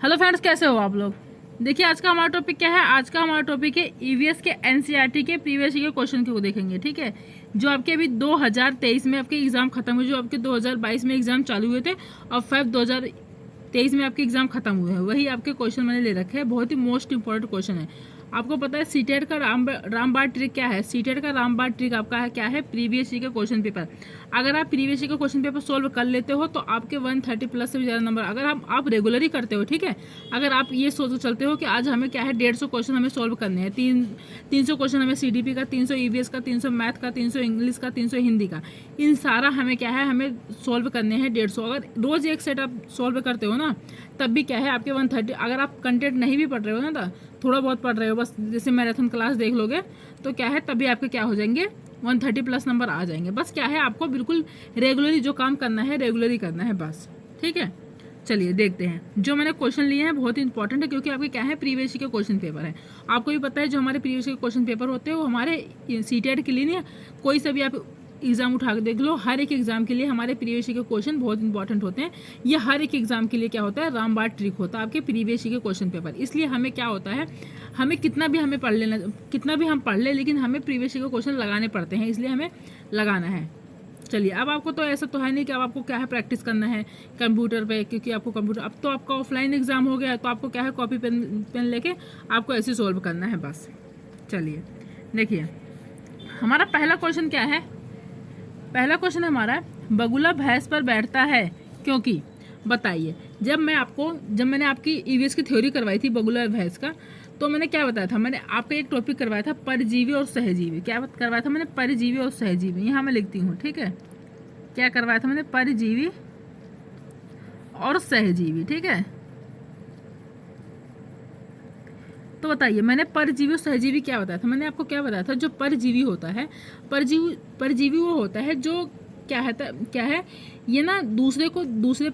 Hello friends, कैसे हो आप लोग। देखिए आज का हमारा टॉपिक क्या है। आज का हमारा टॉपिक है ईवीएस के एनसीईआरटी के प्रीवियस ईयर के क्वेश्चन को देखेंगे। ठीक है, जो आपके अभी 2023 में आपके एग्जाम खत्म हुए, जो आपके 2022 में एग्जाम चालू हुए थे और फेब 2023 में आपके एग्जाम खत्म हुए हैं, वही आपके क्वेश्चन मैंने ले रखे हैं। बहुत ही मोस्ट इंपॉर्टेंट क्वेश्चन है। आपको पता है सीटेट का रामबाण ट्रिक क्या है। सीटेट का रामबाण ट्रिक आपका है क्या है, प्रीवियस ईयर के क्वेश्चन पेपर। अगर आप प्रीवियस ईयर का क्वेश्चन पेपर सोल्व कर लेते हो तो आपके 130 प्लस से भी ज़्यादा नंबर, अगर आप रेगुलर ही करते हो। ठीक है, अगर आप ये सोच चलते हो कि आज हमें क्या है 150 क्वेश्चन हमें सोल्व करने हैं, 300 क्वेश्चन हमें सीडीपी का, 300 ईवीएस का, 300 मैथ का, 300 इंग्लिश का, 300 हिंदी का, इन सारा हमें क्या है हमें सोल्व करने हैं 150। अगर रोज एक सेट आप सोल्व करते हो ना, तब भी क्या है आपके 130। अगर आप कंटेंट नहीं भी पढ़ रहे हो ना, तो थोड़ा बहुत पढ़ रहे हो, बस जैसे मैराथन क्लास देख लोगे तो क्या है तभी आपके क्या हो जाएंगे 130 प्लस नंबर आ जाएंगे। बस क्या है आपको बिल्कुल रेगुलरली जो काम करना है रेगुलरली करना है बस। ठीक है, चलिए देखते हैं। जो मैंने क्वेश्चन लिए हैं बहुत ही इंपॉर्टेंट है, क्योंकि आपके क्या है प्रीवियस ईयर के क्वेश्चन पेपर है। आपको भी पता है जो हमारे प्रीवियस ईयर के क्वेश्चन पेपर होते हैं वो हमारे सीटेट के लिए नहीं है, कोई सा भी आप एग्जाम उठा के देख लो, हर एक एग्जाम के लिए हमारे प्रीवियस ईयर के क्वेश्चन बहुत इंपॉर्टेंट होते हैं। ये हर एक एग्जाम के लिए क्या होता है, रामबाण ट्रिक होता है आपके प्रीवियस ईयर के क्वेश्चन पेपर। इसलिए हमें क्या होता है, हमें कितना भी हमें पढ़ लेना, कितना भी हम पढ़ ले, लेकिन हमें प्रीवियस ईयर के क्वेश्चन लगाने पड़ते हैं, इसलिए हमें लगाना है। चलिए, अब आपको तो ऐसा तो है नहीं कि अब आपको क्या है प्रैक्टिस करना है कंप्यूटर पे, क्योंकि आपको कंप्यूटर, अब तो आपका ऑफलाइन एग्जाम हो गया है, तो आपको क्या है कॉपी पेन लेके आपको ऐसे सॉल्व करना है बस। चलिए देखिए, हमारा पहला क्वेश्चन क्या है। पहला क्वेश्चन हमारा, बगुला भैंस पर बैठता है क्योंकि, बताइए। जब मैंने आपकी ईवीएस की थ्योरी करवाई थी बगुला और भैंस का, तो मैंने क्या बताया था, मैंने आपका एक टॉपिक करवाया था परजीवी और सहजीवी। क्या करवाया था मैंने, परजीवी और सहजीवी। यहाँ मैं लिखती हूँ, ठीक है, क्या करवाया था मैंने, परजीवी और सहजीवी। ठीक है, तो बताइए मैंने परजीवी और सहजीवी क्या बताया था। मैंने आपको क्या बताया था, जो परजीवी होता है, परजीवी वो होता है जो क्या है ये ना दूसरे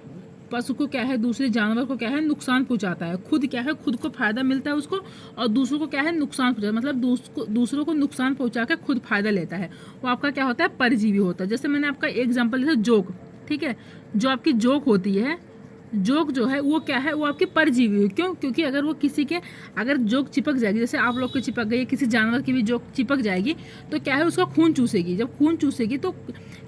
पशु को क्या है, दूसरे जानवर को क्या है नुकसान पहुंचाता है। खुद क्या है, खुद को फायदा मिलता है उसको, और दूसरों को क्या है नुकसान पहुंचाता है, मतलब दूसरों को नुकसान पहुंचा के खुद फायदा लेता है, वो आपका क्या होता है, परजीवी होता है। जैसे मैंने आपका एग्जाम्पल दिया था जोक। ठीक है, जो आपकी जोक होती है, जोक जो है वो क्या है, वो आपकी परजीवी है। क्यों? क्योंकि अगर वो किसी के, अगर जोक चिपक जाएगी, जैसे आप लोग के चिपक गई, किसी जानवर की भी जोक चिपक जाएगी, तो क्या है उसका खून चूसेगी। जब खून चूसेगी तो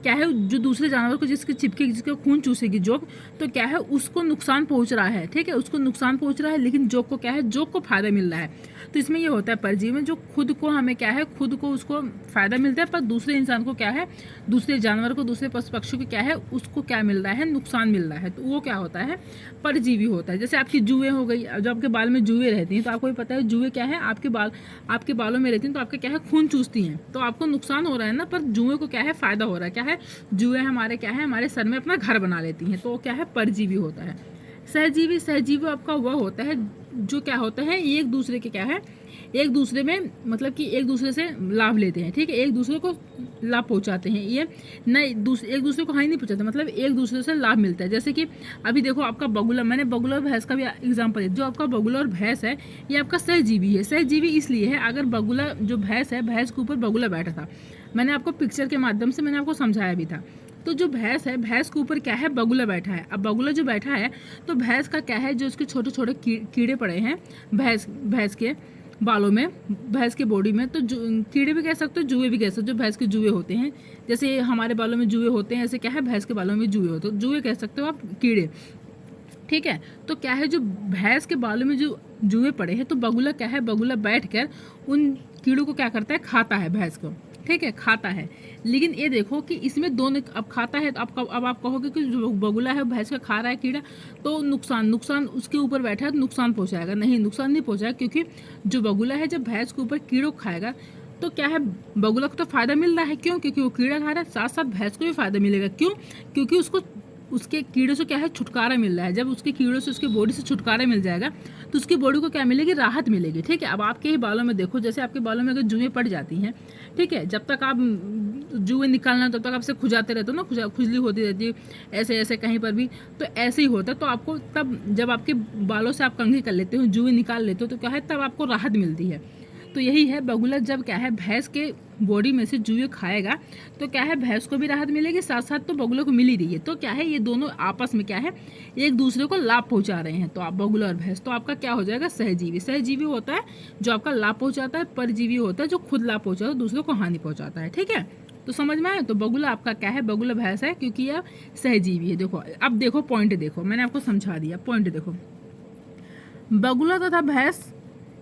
क्या है, जो दूसरे जानवर को जिसके चिपकेगी, जिसका खून चूसेगी जोक, तो क्या है उसको नुकसान पहुंच रहा है। ठीक है, उसको नुकसान पहुंच रहा है, लेकिन जोक को क्या है, जोक को फायदा मिल रहा है। तो इसमें ये होता है परजीवी में, जो खुद को हमें क्या है, खुद को उसको फायदा मिलता है, पर दूसरे इंसान को क्या है, दूसरे जानवर को, दूसरे पशु पक्षी को क्या है, उसको क्या मिल रहा है, नुकसान मिल रहा है, तो वो क्या होता है, परजीवी होता है। जैसे आपकी जुएं हो गई, जो आपके बाल में जुएं रहती हैं, तो आपको भी पता है जुएं क्या है, आपके बालों में रहती हैं, तो आपके क्या है खून चूसती हैं, तो आपको नुकसान हो रहा है ना, पर जुएं को क्या है फायदा हो रहा है। क्या है, जुएं हमारे क्या है, हमारे सर में अपना घर बना लेती हैं, तो वो क्या है परजीवी होता है। सहजीवी आपका वह होता है जो क्या होता है, एक दूसरे के क्या है, एक दूसरे में मतलब कि एक दूसरे से लाभ लेते हैं। ठीक है, एक दूसरे को लाभ पहुंचाते हैं, ये नहीं एक दूसरे को हानि नहीं पहुंचाते, मतलब एक दूसरे से लाभ मिलता है। जैसे कि अभी देखो आपका बगुला, मैंने बगुला और भैंस का भी एग्जाम्पल दिया। जो आपका बगुला और भैंस है, ये आपका सहजीवी है। सहजीवी इसलिए है, अगर बगुला जो भैंस है, भैंस के ऊपर बगुला बैठा था, मैंने आपको पिक्चर के माध्यम से मैंने आपको समझाया भी था। तो जो भैंस है, भैंस के ऊपर क्या है, बगुला बैठा है। अब बगुला जो बैठा है, तो भैंस का क्या है, जो उसके छोटे छोटे कीड़े पड़े हैं भैंस के बालों में, भैंस के बॉडी में, तो कीड़े भी कह सकते हो, जुए भी कह सकते हो, जो भैंस के जुए होते हैं, जैसे हमारे बालों में जुए होते हैं, ऐसे क्या है भैंस के बालों में जुए होते हैं, जुए कह सकते हो आप, कीड़े। ठीक है, तो क्या है, जो भैंस के बालों में जो जुए पड़े हैं, तो बगुला क्या है, बगुला बैठकर उन कीड़ों को क्या करता है, खाता है भैंस को। ठीक है, खाता है। लेकिन ये देखो कि इसमें दोनों, अब खाता है तो अब आप कहोगे कि जो बगुला है भैंस का खा रहा है कीड़ा, तो नुकसान उसके ऊपर बैठा है तो नुकसान पहुंचाएगा। नहीं, नुकसान नहीं पहुंचाएगा, क्योंकि जो बगुला है जब भैंस के ऊपर कीड़ों खाएगा, तो क्या है, बगुला को तो फायदा मिल रहा है। क्यों? क्योंकि वो कीड़ा खा रहा है, साथ साथ भैंस को भी फायदा मिलेगा। क्यों? क्योंकि उसको उसके कीड़ों से क्या है, छुटकारा मिल रहा है। जब उसके कीड़ों से उसके बॉडी से छुटकारा मिल जाएगा, तो उसकी बॉडी को क्या मिलेगी, राहत मिलेगी। ठीक है, अब आपके ही बालों में देखो, जैसे आपके बालों में अगर जुएं पड़ जाती हैं, ठीक है, जब तक आप जुएं निकालना तब तक आपसे खुजाते रहते हो ना, खुजली होती रहती है ऐसे ऐसे कहीं पर भी, तो ऐसे ही होता है। तो आपको तब जब आपके बालों से आप कंघी कर लेते हो, जुएं निकाल लेते हो, तो क्या है, तब आपको राहत मिलती है। तो यही है बगुला जब क्या है भैंस के बॉडी में से जुए खाएगा तो क्या है भैंस को भी राहत मिलेगी, साथ साथ तो बगुला को मिल ही रही है। तो क्या है ये दोनों आपस में क्या है एक दूसरे को लाभ पहुंचा रहे हैं। तो आप बगुला और भैंस, तो आपका क्या हो जाएगा सहजीवी। सहजीवी होता है जो आपका लाभ पहुंचाता है, परजीवी होता है जो खुद लाभ पहुंचाता है दूसरों को हानि पहुंचाता है। ठीक है, तो समझ में आया। तो बगुला आपका क्या है, बगुला भैंस है क्योंकि यह सहजीवी है। देखो अब देखो पॉइंट देखो, मैंने आपको समझा दिया। पॉइंट देखो, बगुला तथा भैंस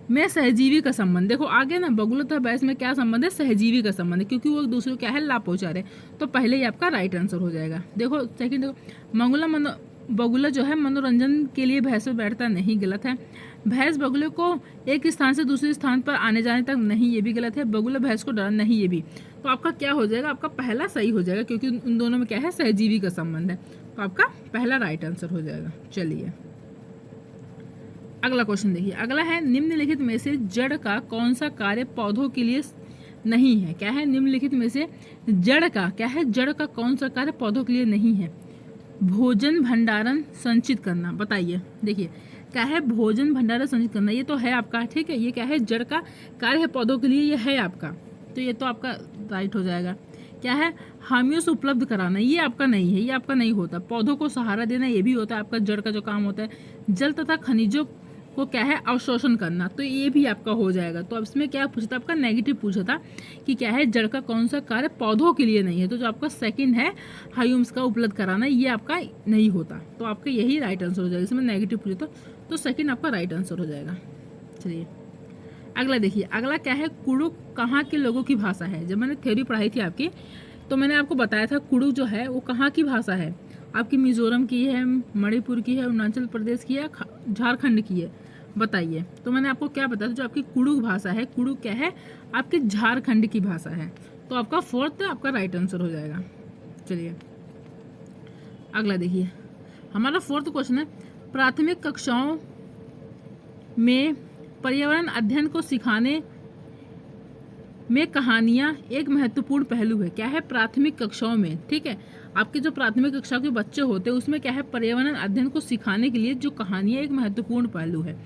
में सहजीवी का संबंध। देखो आगे ना बगुला तथा भैंस में क्या संबंध है, सहजीवी का संबंध है क्योंकि वो एक दूसरे को क्या है लाभ पहुंचा रहे। तो पहले ही आपका राइट आंसर हो जाएगा। देखो सेकंड देखो, बगुला जो है मनोरंजन के लिए भैंस पर बैठता नहीं, गलत है। भैंस बगुले को एक स्थान से दूसरे स्थान पर आने जाने तक नहीं, ये भी गलत है। बगुला भैंस को डरा नहीं, ये भी। तो आपका क्या हो जाएगा, आपका पहला सही हो जाएगा क्योंकि उन दोनों में क्या है सहजीवी का संबंध है। तो आपका पहला राइट आंसर हो जाएगा। चलिए अगला क्वेश्चन देखिए। अगला है निम्नलिखित में से जड़ का कौन सा कार्य पौधों के लिए नहीं है। क्या है, निम्नलिखित में से जड़ का क्या है, जड़ का कौन सा कार्य पौधों के लिए नहीं है। भोजन भंडारण संचित करना। बताइए, देखिए क्या है भोजन भंडारण संचित करना, ये तो है आपका। ठीक है, ये क्या है जड़ का कार्य है पौधों के लिए, ये है आपका। तो ये तो आपका राइट हो जाएगा। क्या है, हामियों से उपलब्ध कराना, ये आपका नहीं है, ये आपका नहीं होता। पौधों को सहारा देना, ये भी होता है आपका जड़ का जो काम होता है। जल तथा खनिजों को क्या है अवशोषण करना, तो ये भी आपका हो जाएगा। तो अब इसमें क्या पूछा था, आपका नेगेटिव पूछा था कि क्या है जड़ का कौन सा कार्य पौधों के लिए नहीं है। तो जो आपका सेकंड है हाइम्स का उपलब्ध कराना, ये आपका नहीं होता। तो आपका यही राइट आंसर हो जाएगा। इसमें नेगेटिव पूछा तो सेकंड आपका राइट आंसर हो जाएगा। चलिए अगला देखिए। अगला क्या है, कुड़ुक कहाँ के लोगों की भाषा है। जब मैंने थ्योरी पढ़ाई थी आपकी तो मैंने आपको बताया था कुड़ुक जो है वो कहाँ की भाषा है। आपकी मिजोरम की है, मणिपुर की है, अरुणाचल प्रदेश की है, झारखंड की है। बताइए। तो मैंने आपको क्या बताया, जो आपकी कुड़ुक भाषा है, कुड़ुक क्या है आपकी झारखंड की भाषा है। तो आपका फोर्थ आपका राइट आंसर हो जाएगा। चलिए अगला देखिए। हमारा फोर्थ क्वेश्चन है, प्राथमिक कक्षाओं में पर्यावरण अध्ययन को सिखाने में कहानियाँ एक महत्वपूर्ण पहलू है। क्या है, प्राथमिक कक्षाओं में। ठीक है, आपके जो प्राथमिक कक्षा के बच्चे होते हैं उसमें क्या है पर्यावरण अध्ययन को सिखाने के लिए जो कहानियाँ एक महत्वपूर्ण पहलू है।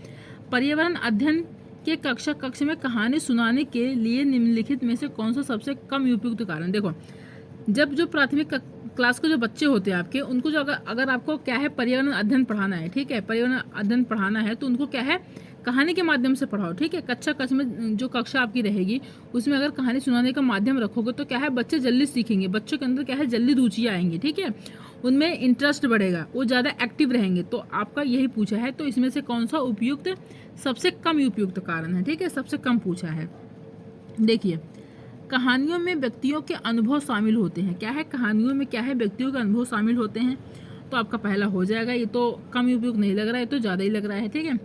पर्यावरण अध्ययन के कक्षा में कहानी सुनाने के लिए निम्नलिखित में से कौन सा सबसे कम उपयुक्त कारण। देखो जब जो प्राथमिक क्लास के जो बच्चे होते हैं आपके, उनको जो अगर आपको क्या है पर्यावरण अध्ययन पढ़ाना है, ठीक है, पर्यावरण अध्ययन पढ़ाना है तो उनको क्या है कहानी के माध्यम से पढ़ाओ। ठीक है, कक्षा में जो कक्षा आपकी रहेगी उसमें अगर कहानी सुनाने का माध्यम रखोगे तो क्या है बच्चे जल्दी सीखेंगे, बच्चों के अंदर क्या है जल्दी रुचियाँ आएंगी। ठीक है, उनमें इंटरेस्ट बढ़ेगा, वो ज़्यादा एक्टिव रहेंगे। तो आपका यही पूछा है, तो इसमें से कौन सा उपयुक्त सबसे कम उपयुक्त कारण है। ठीक है, सबसे कम पूछा है। देखिए कहानियों में व्यक्तियों के अनुभव शामिल होते हैं। क्या है, कहानियों में क्या है व्यक्तियों के अनुभव शामिल होते हैं। तो आपका पहला हो जाएगा। ये तो कम उपयुक्त नहीं लग रहा है, तो ज़्यादा ही लग रहा है। ठीक है,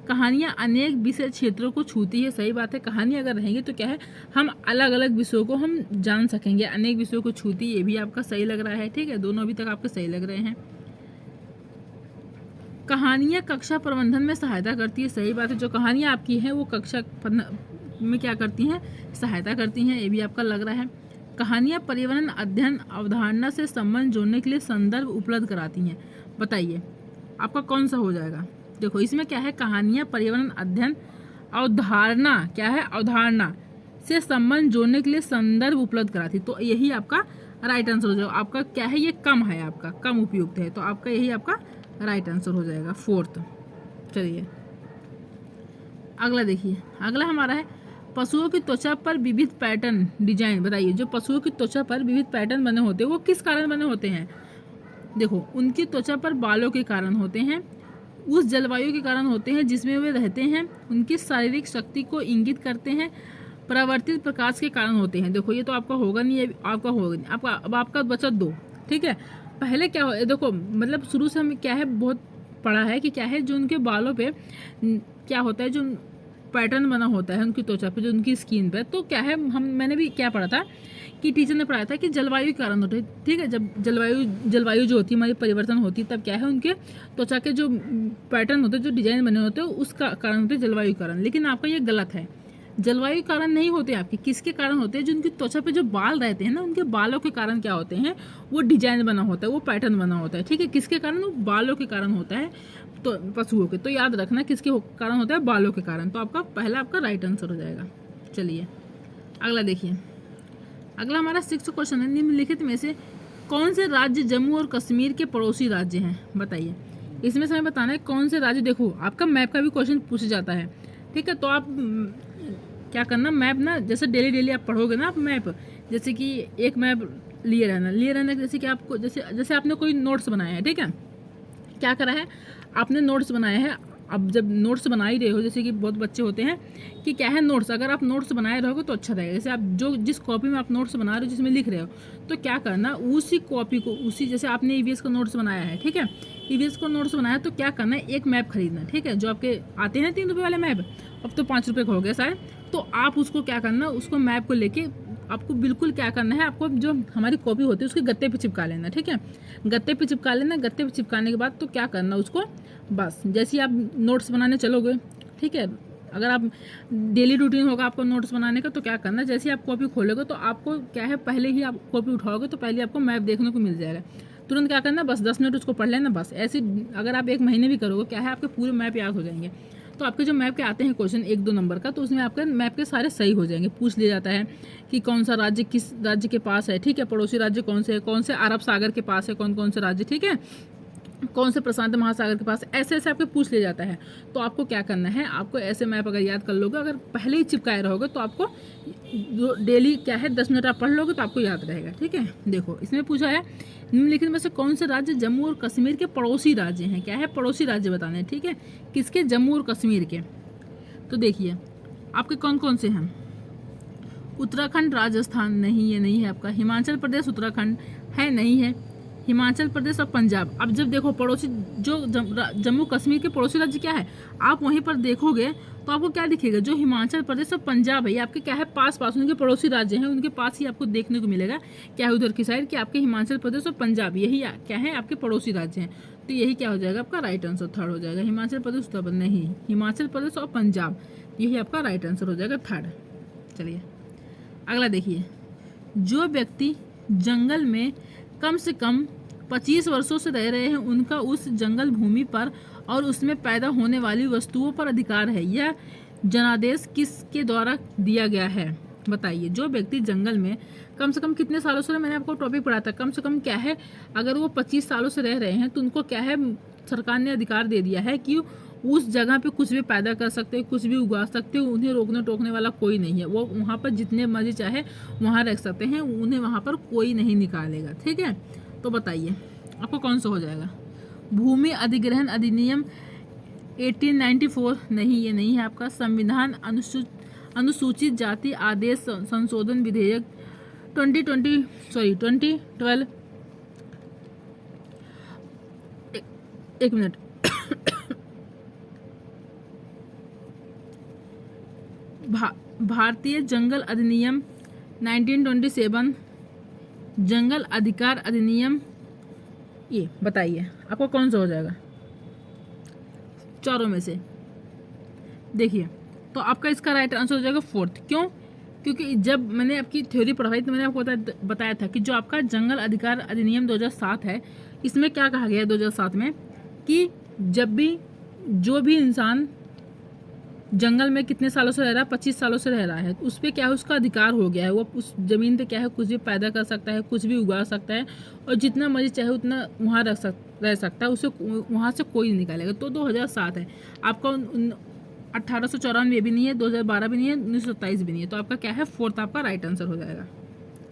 कहानियाँ अनेक विषय क्षेत्रों को छूती है। सही बात है, कहानी अगर रहेंगी तो क्या है हम अलग अलग विषयों को हम जान सकेंगे। अनेक विषयों को छूती, ये भी आपका सही लग रहा है। ठीक है, दोनों अभी तक आपके सही लग रहे हैं। कहानियाँ कक्षा प्रबंधन में सहायता करती है। सही बात है, जो कहानियाँ आपकी हैं वो कक्षा में क्या करती हैं, सहायता करती हैं। ये भी आपका लग रहा है। कहानियाँ पर्यावरण अध्ययन अवधारणा से संबंध जोड़ने के लिए संदर्भ उपलब्ध कराती हैं। बताइए आपका कौन सा हो जाएगा। देखो इसमें क्या है, कहानियाँ पर्यावरण अध्ययन अवधारणा, क्या है अवधारणा से संबंध जोड़ने के लिए संदर्भ उपलब्ध कराती। तो यही आपका राइट आंसर हो जाएगा। आपका क्या है, ये कम है, आपका कम उपयुक्त है। तो आपका यही आपका राइट आंसर हो जाएगा, फोर्थ। चलिए अगला देखिए। अगला हमारा है पशुओं की त्वचा पर विविध पैटर्न डिजाइन। बताइए जो पशुओं की त्वचा पर विविध पैटर्न बने होते हैं वो किस कारण बने होते हैं। देखो उनकी त्वचा पर बालों के कारण होते हैं, उस जलवायु के कारण होते हैं जिसमें वे रहते हैं, उनकी शारीरिक शक्ति को इंगित करते हैं, परावर्तित प्रकाश के कारण होते हैं। देखो ये तो आपका होगा नहीं, आपका होगा नहीं। आपका अब आपका बचा दो। ठीक है, पहले क्या हो, देखो मतलब शुरू से हमें क्या है बहुत पढ़ा है कि क्या है जो उनके बालों पे क्या होता है, जो पैटर्न बना होता है उनकी त्वचा पे, जो उनकी स्किन पे। तो क्या है मैंने भी क्या पढ़ा था कि टीचर ने पढ़ाया था कि जलवायु के कारण होते हैं। ठीक है, जब जलवायु जो होती है हमारी परिवर्तन होती है तब क्या है उनके त्वचा के जो पैटर्न होते हैं, जो डिजाइन बने होते हैं उसका कारण होते हैं जलवायु कारण। लेकिन आपका ये गलत है, जलवायु कारण नहीं होते आपके। किसके कारण होते हैं, जो उनकी त्वचा पे जो बाल रहते हैं ना, उनके बालों के कारण क्या होते हैं, वो डिजाइन बना होता है, वो पैटर्न बना होता है। ठीक है, किसके कारण, वो बालों के कारण होता है। तो पशुओं के, तो याद रखना किसके कारण होता है, बालों के कारण। तो आपका पहला आपका राइट आंसर हो जाएगा। चलिए अगला देखिए, अगला हमारा 6 क्वेश्चन है, निम्नलिखित में से कौन से राज्य जम्मू और कश्मीर के पड़ोसी राज्य हैं? बताइए। इसमें से हमें बताना है कौन से राज्य। देखो आपका मैप का भी क्वेश्चन पूछा जाता है, ठीक है। तो आप क्या करना, मैप ना जैसे डेली आप पढ़ोगे ना आप मैप, जैसे कि एक मैप लिए रहना जैसे कि आपको जैसे आपने कोई नोट्स बनाया है, ठीक है। क्या करा है आपने, नोट्स बनाया है। अब जब नोट्स बना ही रहे हो, जैसे कि बहुत बच्चे होते हैं कि क्या है नोट्स, अगर आप नोट्स बनाए रहोगे तो अच्छा रहेगा। जैसे आप जिस कॉपी में आप नोट्स बना रहे हो, जिसमें लिख रहे हो, तो क्या करना, उसी कॉपी को, उसी जैसे आपने ईवीएस का नोट्स बनाया है, ठीक है, ईवीएस का नोट्स बनाया तो क्या करना है, एक मैप खरीदना, ठीक है, जो आपके आते हैं 3 रुपये वाले मैप, अब तो 5 रुपये का हो गया शायद। तो आप उसको क्या करना, उसको मैप को लेके आपको बिल्कुल क्या करना है, आपको जो हमारी कॉपी होती है उसके गत्ते पे चिपका लेना, ठीक है, गत्ते पे चिपका लेना। गत्ते पे चिपकाने के बाद तो क्या करना, उसको बस जैसे ही आप नोट्स बनाने चलोगे, ठीक है, अगर आप डेली रूटीन होगा आपको नोट्स बनाने का, तो क्या करना, जैसे ही आप कॉपी खोलोगे तो आपको क्या है, पहले ही आप कॉपी उठाओगे तो पहले आपको मैप देखने को मिल जाएगा। तुरंत क्या करना, बस 10 मिनट उसको पढ़ लेना, बस। ऐसे अगर आप 1 महीने भी करोगे, क्या है, आपके पूरे मैप याद हो जाएंगे। तो आपके जो मैप के आते हैं क्वेश्चन 1-2 नंबर का, तो उसमें आपके मैप के सारे सही हो जाएंगे। पूछ लिया जाता है कि कौन सा राज्य किस राज्य के पास है, ठीक है, पड़ोसी राज्य कौन से है, कौन से अरब सागर के पास है, कौन कौन से राज्य, ठीक है, कौन से प्रशांत महासागर के पास, ऐसे ऐसे आपके पूछ लिया जाता है। तो आपको क्या करना है, आपको ऐसे मैप अगर याद कर लोगे, अगर पहले ही चिपकाए रहोगे, तो आपको जो डेली क्या है 10 मिनट आप पढ़ लोगे तो आपको याद रहेगा, ठीक है। देखो इसमें पूछा है निम्नलिखित में से कौन से राज्य जम्मू और कश्मीर के पड़ोसी राज्य हैं? क्या है, पड़ोसी राज्य बताने हैं, ठीक है, किसके, जम्मू और कश्मीर के। तो देखिए आपके कौन कौन से हैं, उत्तराखंड, राजस्थान, नहीं ये नहीं है आपका, हिमाचल प्रदेश, उत्तराखंड है, नहीं है, हिमाचल प्रदेश और पंजाब। अब जब देखो पड़ोसी जो जम्मू कश्मीर के पड़ोसी राज्य क्या है, आप वहीं पर देखोगे तो आपको क्या दिखेगा, जो हिमाचल प्रदेश और पंजाब है, ये आपके क्या है, पास उनके पड़ोसी राज्य हैं, उनके पास ही आपको देखने को मिलेगा। क्या है उधर की साइड कि आपके हिमाचल प्रदेश और पंजाब, यही क्या है, आपके पड़ोसी राज्य हैं। तो यही क्या हो जाएगा, आपका राइट आंसर 3rd हो जाएगा। हिमाचल प्रदेश, उत्तर प्रदेश नहीं, हिमाचल प्रदेश और पंजाब, यही आपका राइट आंसर हो जाएगा 3rd। चलिए अगला देखिए, जो व्यक्ति जंगल में कम से कम 25 वर्षों से रह रहे हैं, उनका उस जंगल भूमि पर और उसमें पैदा होने वाली वस्तुओं पर अधिकार है। यह जनादेश किसके द्वारा दिया गया है? बताइए। जो व्यक्ति जंगल में कम से कम कितने सालों से, मैंने आपको टॉपिक पढ़ा था, कम से कम क्या है, अगर वो 25 सालों से रह रहे हैं तो उनको क्या है, सरकार ने अधिकार दे दिया है कि उस जगह पे कुछ भी पैदा कर सकते हैं, कुछ भी उगा सकते हैं, उन्हें रोकने टोकने वाला कोई नहीं है। वो वहाँ पर जितने मर्जी चाहे वहाँ रह सकते हैं, उन्हें वहाँ पर कोई नहीं निकालेगा, ठीक है। तो बताइए आपको कौन सा हो जाएगा, भूमि अधिग्रहण अधिनियम 1894, नहीं ये नहीं है आपका, संविधान अनुसूचित जाति आदेश संशोधन विधेयक 2012, एक मिनट, भारतीय जंगल अधिनियम 1927, जंगल अधिकार अधिनियम, ये बताइए आपको कौन सा हो जाएगा चारों में से। देखिए तो आपका इसका राइट आंसर हो जाएगा 4th। क्यों? क्योंकि जब मैंने आपकी थ्योरी पढ़ाई तो मैंने आपको बताया था कि जो आपका जंगल अधिकार अधिनियम 2007 है, इसमें क्या कहा गया है 2007 में कि जब भी जो भी इंसान जंगल में कितने सालों से रह रहा है, 25 सालों से रह रहा है, उस पर क्या है, उसका अधिकार हो गया है, वो उस ज़मीन पे क्या है, कुछ भी पैदा कर सकता है, कुछ भी उगा सकता है, और जितना मर्जी चाहे उतना वहाँ रह सकता है, उसे वहाँ से कोई नहीं निकालेगा। तो 2007 है आपका, 1894 भी नहीं है, 2012 भी नहीं है, 1927 भी नहीं है। तो आपका क्या है, 4th आपका राइट आंसर हो जाएगा।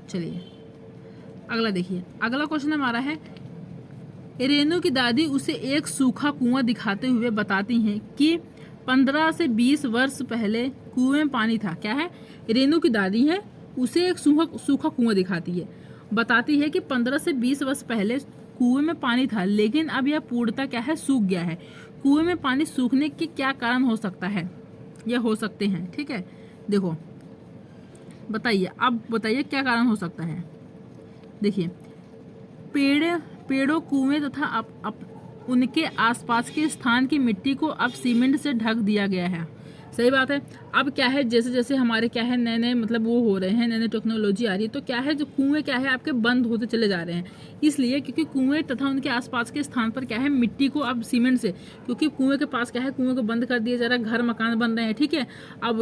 चलिए अगला देखिए, अगला क्वेश्चन हमारा है, रेनू की दादी उसे एक सूखा कुआं दिखाते हुए बताती हैं कि 15 से 20 वर्ष पहले कुएं में पानी था। क्या है, रेनू की दादी है, उसे एक सूखा कुआं दिखाती है, बताती है कि 15 से 20 वर्ष पहले कुएं में पानी था, लेकिन अब यह पूर्णतः क्या है, सूख गया है। कुएं में पानी सूखने के क्या कारण हो सकता है, या हो सकते हैं, ठीक है। देखो बताइए, अब बताइए क्या कारण हो सकता है। देखिए पेड़ों, कुएं तथा उनके आसपास के स्थान की मिट्टी को अब सीमेंट से ढक दिया गया है। सही बात है। अब क्या है, जैसे जैसे हमारे क्या है नए नए मतलब वो हो रहे हैं, नए नए टेक्नोलॉजी आ रही है, तो क्या है जो कुएं क्या है आपके बंद होते चले जा रहे हैं, इसलिए क्योंकि कुएं तथा उनके आसपास के स्थान पर क्या है मिट्टी को अब सीमेंट से, क्योंकि कुएं के पास क्या है कुएं को बंद कर दिया जा रहा है, घर मकान बन रहे हैं, ठीक है। अब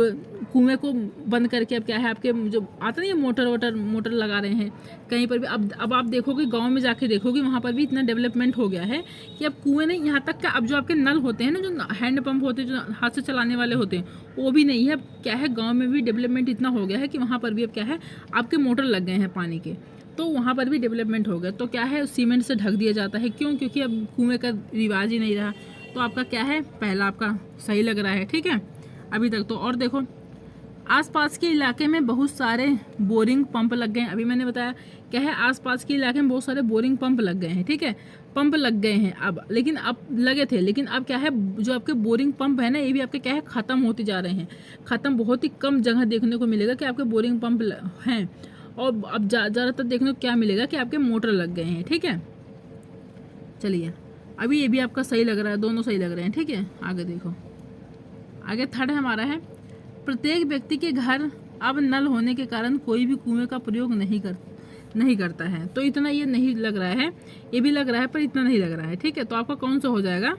कुएं को बंद करके अब क्या है आपके जो आता नहीं है मोटर लगा रहे हैं कहीं पर भी। अब आप देखोगे गाँव में जाके देखोगे वहाँ पर भी इतना डेवलपमेंट हो गया है कि अब कुएं नहीं, यहाँ तक का अब जो आपके नल होते हैं ना, जो हैंड पंप होते हैं, जो हाथ से चलाने वाले होते हैं, वो भी नहीं है। क्या है गांव में भी डेवलपमेंट इतना हो गया है कि वहाँ पर भी अब क्या है आपके मोटर लग गए हैं पानी के, तो वहाँ पर भी डेवलपमेंट हो गया। तो क्या है सीमेंट से ढक दिया जाता है, क्यों? क्योंकि अब कुएं का रिवाज ही नहीं रहा। तो आपका क्या है पहला आपका सही लग रहा है, ठीक है अभी तक तो। और देखो आसपास के इलाके में बहुत सारे बोरिंग पंप लग गए हैं। अभी मैंने बताया क्या है आसपास के इलाके में बहुत सारे बोरिंग पंप लग गए हैं, ठीक है, पंप लग गए हैं अब, लेकिन अब लगे थे, लेकिन अब क्या है जो आपके बोरिंग पंप है ना, ये भी आपके क्या है ख़त्म होते जा रहे हैं, ख़त्म। बहुत ही कम जगह देखने को मिलेगा कि आपके बोरिंग पंप हैं, और अब ज़्यादातर देखने को क्या मिलेगा कि आपके मोटर लग गए हैं, ठीक है। चलिए अभी ये भी आपका सही लग रहा है, दोनों सही लग रहे हैं, ठीक है। आगे देखो, आगे थर्ड हमारा है प्रत्येक व्यक्ति के घर अब नल होने के कारण कोई भी कुएं का प्रयोग नहीं करता है। तो इतना ये नहीं लग रहा है, ये भी लग रहा है पर इतना नहीं लग रहा है, ठीक है। तो आपका कौन सा हो जाएगा,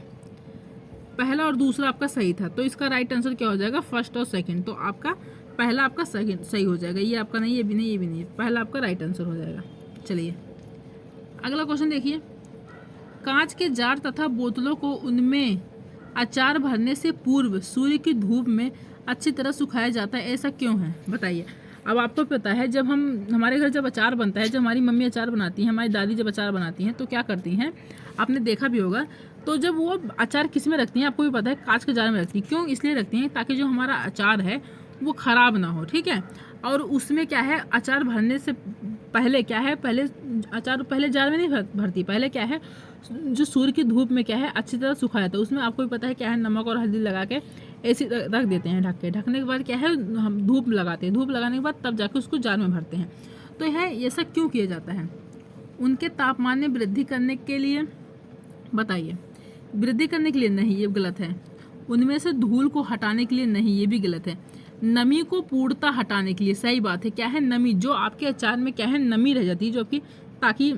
पहला और दूसरा आपका सही था, तो इसका राइट आंसर क्या हो जाएगा, फर्स्ट और सेकंड। तो आपका पहला आपका सेकंड सही हो जाएगा, ये आपका नहीं, ये भी नहीं, ये भी नहीं, पहला आपका राइट आंसर हो जाएगा। चलिए अगला क्वेश्चन देखिए, कांच के जार तथा बोतलों को उनमें अचार भरने से पूर्व सूर्य की धूप में अच्छी तरह सुखाया जाता है, ऐसा क्यों है बताइए। अब आपको पता है जब हमारे घर जब अचार बनता है, जब हमारी मम्मी अचार बनाती हैं, हमारी दादी जब अचार बनाती हैं, तो क्या करती हैं, आपने देखा भी होगा, तो जब वो अचार किस में रखती हैं आपको भी पता है, कांच के जार में रखती हैं। क्यों इसलिए रखती हैं, ताकि जो हमारा अचार है वो ख़राब ना हो, ठीक है। और उसमें क्या है अचार भरने से पहले क्या है, पहले अचार पहले जार में नहीं भरती, पहले क्या है जो सूर्य की धूप में क्या है अच्छी तरह सुखाया जाता है, उसमें आपको भी पता है क्या है नमक और हल्दी लगा के ऐसे रख देते हैं ढक के, ढकने के बाद क्या है हम धूप लगाते हैं, धूप लगाने के बाद तब जाके उसको जार में भरते हैं। तो यह ऐसा क्यों किया जाता है, उनके तापमान में वृद्धि करने के लिए, बताइए। वृद्धि करने के लिए नहीं, ये गलत है। उनमें से धूल को हटाने के लिए नहीं, ये भी गलत है। नमी को पूर्णतः हटाने के लिए, सही बात है। क्या है नमी, जो आपके अचार में क्या है नमी रह जाती है जो आपकी, ताकि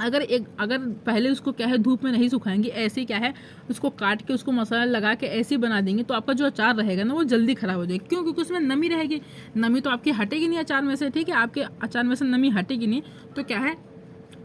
अगर पहले उसको क्या है धूप में नहीं सुखाएंगे, ऐसे क्या है उसको काट के उसको मसाला लगा के ऐसे बना देंगे, तो आपका जो अचार रहेगा ना वो जल्दी खराब हो जाएगा। क्यों? क्योंकि उसमें नमी रहेगी, नमी तो आपकी हटेगी नहीं अचार में से, ठीक है, आपके अचार में से नमी हटेगी नहीं, तो क्या है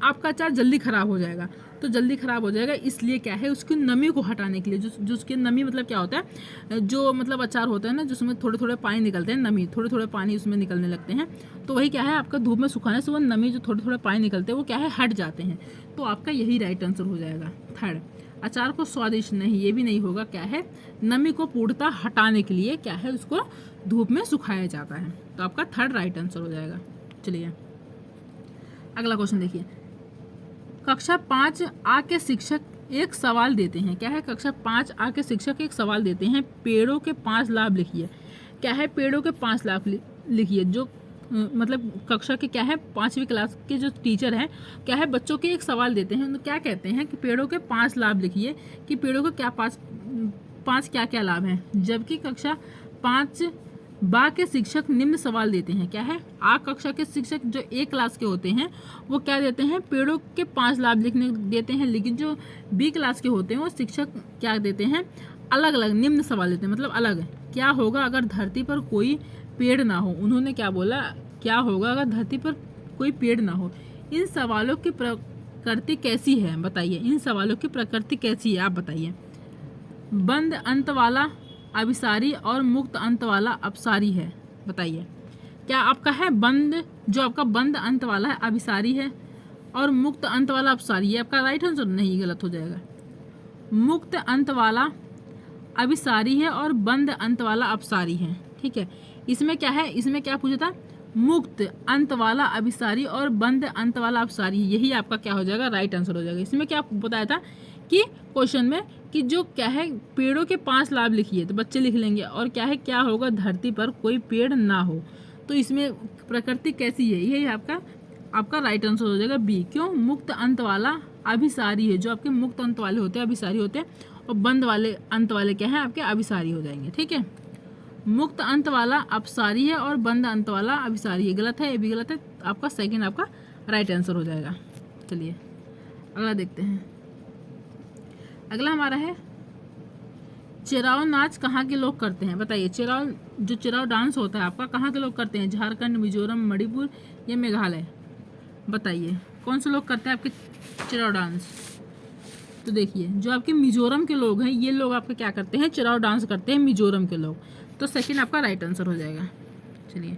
आपका अचार जल्दी खराब हो जाएगा। तो जल्दी ख़राब हो जाएगा, इसलिए क्या है उसकी नमी को हटाने के लिए, जो उसकी नमी मतलब क्या होता है, जो मतलब अचार होता है ना जिसमें थोड़े थोड़े पानी निकलते हैं, नमी थोड़े थोड़े पानी उसमें निकलने लगते हैं, तो वही क्या है आपका धूप में सुखाने से वो नमी जो थोड़े थोड़े पानी निकलते हैं वो क्या है हट जाते हैं। तो आपका यही राइट आंसर हो जाएगा थर्ड। अचार को स्वादिष्ट नहीं, ये भी नहीं होगा, क्या है नमी को पूर्णतः हटाने के लिए क्या है उसको धूप में सुखाया जाता है। तो आपका थर्ड राइट आंसर हो जाएगा। चलिए अगला क्वेश्चन देखिए, कक्षा 5 आ के शिक्षक एक सवाल देते हैं। क्या है, कक्षा 5 आ के शिक्षक एक सवाल देते हैं, पेड़ों के 5 लाभ लिखिए। क्या है, पेड़ों के 5 लाभ लिखिए। जो मतलब कक्षा के क्या है 5वीं क्लास के जो टीचर हैं क्या है बच्चों के एक सवाल देते हैं, तो क्या कहते हैं कि पेड़ों के 5 लाभ लिखिए, कि पेड़ों के क्या 5 क्या क्या लाभ हैं। जबकि कक्षा 5 बा के शिक्षक निम्न सवाल देते हैं। क्या है, आ कक्षा के शिक्षक जो एक क्लास के होते हैं वो क्या देते हैं, पेड़ों के 5 लाभ लिखने देते हैं, लेकिन जो बी क्लास के होते हैं वो शिक्षक क्या देते हैं, अलग अलग निम्न सवाल देते हैं। मतलब अलग, क्या होगा अगर धरती पर कोई पेड़ ना हो। उन्होंने क्या बोला, क्या होगा अगर धरती पर कोई पेड़ ना हो। इन सवालों की प्रकृति कैसी है बताइए, इन सवालों की प्रकृति कैसी है आप बताइए। बंद अंत वाला अभिसारी और मुक्त अंत वाला अपसारी है, बताइए। क्या आपका है बंद, जो आपका बंद अंत वाला है अभिसारी है, और मुक्त अंत वाला अपसारी है। आपका राइट आंसर नहीं, गलत हो जाएगा। मुक्त अंत वाला अभिसारी है और बंद अंत वाला अपसारी है, ठीक है। इसमें क्या है, इसमें क्या पूछा था, मुक्त अंत वाला अभिसारी और बंद अंत वाला अपसारी, यही आपका क्या हो जाएगा राइट आंसर हो जाएगा। इसमें क्या बताया था कि क्वेश्चन में कि जो क्या है पेड़ों के 5 लाभ लिखिए, तो बच्चे लिख लेंगे, और क्या है क्या होगा धरती पर कोई पेड़ ना हो। तो इसमें प्रकृति कैसी है, यही आपका राइट आंसर हो जाएगा बी। क्यों, मुक्त अंत वाला अभिसारी है। जो आपके मुक्त अंत वाले होते हैं अभिसारी होते हैं, और बंद वाले अंत वाले क्या है आपके अभिसारी हो जाएंगे, ठीक है। मुक्त अंत वाला अपसारी है और बंद अंत वाला अभिसारी है। गलत है, ये भी गलत है। आपका सेकंड आपका राइट आंसर हो जाएगा। चलिए अगला देखते हैं। अगला हमारा है चिराव नाच कहाँ के लोग करते हैं? बताइए, चिराव डांस होता है आपका कहाँ के लोग करते हैं? झारखंड, मिजोरम, मणिपुर या मेघालय? बताइए कौन से लोग करते हैं आपके चिराव डांस? तो देखिए जो आपके मिजोरम के लोग हैं, ये लोग आपके क्या करते हैं? चिराव डांस करते हैं मिजोरम के लोग। तो सेकंड आपका राइट आंसर हो जाएगा। चलिए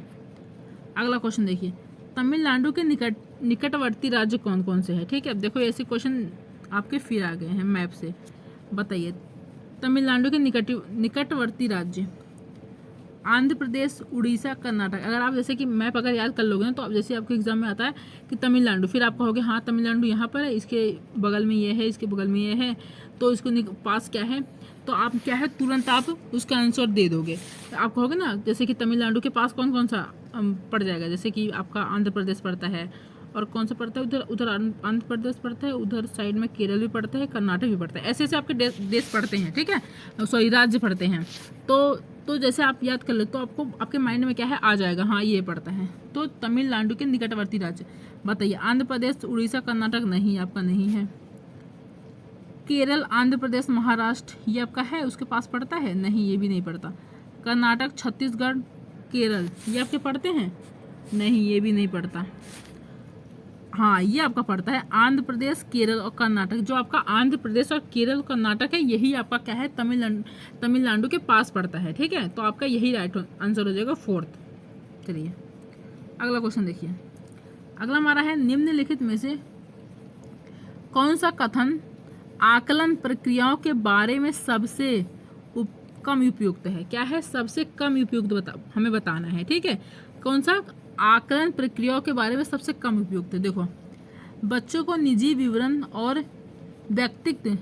अगला क्वेश्चन देखिए, तमिलनाडु के निकटवर्ती राज्य कौन कौन से हैं? ठीक है, अब देखो ऐसे क्वेश्चन आपके फिर आ गए हैं मैप से। बताइए तमिलनाडु के निकटवर्ती राज्य, आंध्र प्रदेश, उड़ीसा, कर्नाटक। अगर आप जैसे कि मैप अगर याद कर लोगे ना, तो अब जैसे आपके एग्जाम में आता है कि तमिलनाडु, फिर आप कहोगे हाँ तमिलनाडु यहाँ पर है, इसके बगल में ये है, इसके बगल में ये है, तो इसको पास क्या है, तो आप क्या है तुरंत आप उसका आंसर दे दोगे। आप कहोगे ना जैसे कि तमिलनाडु के पास कौन कौन सा पड़ जाएगा, जैसे कि आपका आंध्र प्रदेश पड़ता है, और कौन सा पड़ता है उधर आंध्र प्रदेश पड़ता है, उधर साइड में केरल भी पड़ता है, कर्नाटक भी पड़ता है। ऐसे ऐसे आपके देश पड़ते हैं, ठीक है, सॉरी राज्य पड़ते हैं। तो जैसे आप याद कर ले तो आपको आपके माइंड में क्या है आ जाएगा, हाँ ये पड़ता है। तो तमिलनाडु के निकटवर्ती राज्य बताइए, आंध्र प्रदेश, उड़ीसा, कर्नाटक नहीं, आपका नहीं है। केरल, आंध्र प्रदेश, महाराष्ट्र ये आपका है, उसके पास पड़ता है? नहीं, ये भी नहीं पड़ता। कर्नाटक, छत्तीसगढ़, केरल ये आपके पड़ते हैं? नहीं, ये भी नहीं पड़ता। हाँ ये आपका पड़ता है आंध्र प्रदेश, केरल और कर्नाटक। जो आपका आंध्र प्रदेश और केरल कर्नाटक है, यही आपका क्या है तमिलनाडु के पास पड़ता है। ठीक है, तो आपका यही राइट आंसर हो जाएगा फोर्थ। चलिए अगला क्वेश्चन देखिए। अगला हमारा है, निम्नलिखित में से कौन सा कथन आकलन प्रक्रियाओं के बारे में सबसे कम उपयुक्त है? क्या है? सबसे कम उपयुक्त हमें बताना है। ठीक है, कौन सा आकलन प्रक्रियाओं के बारे में सबसे कम उपयुक्त है? देखो, बच्चों को निजी विवरण और व्यक्तित्व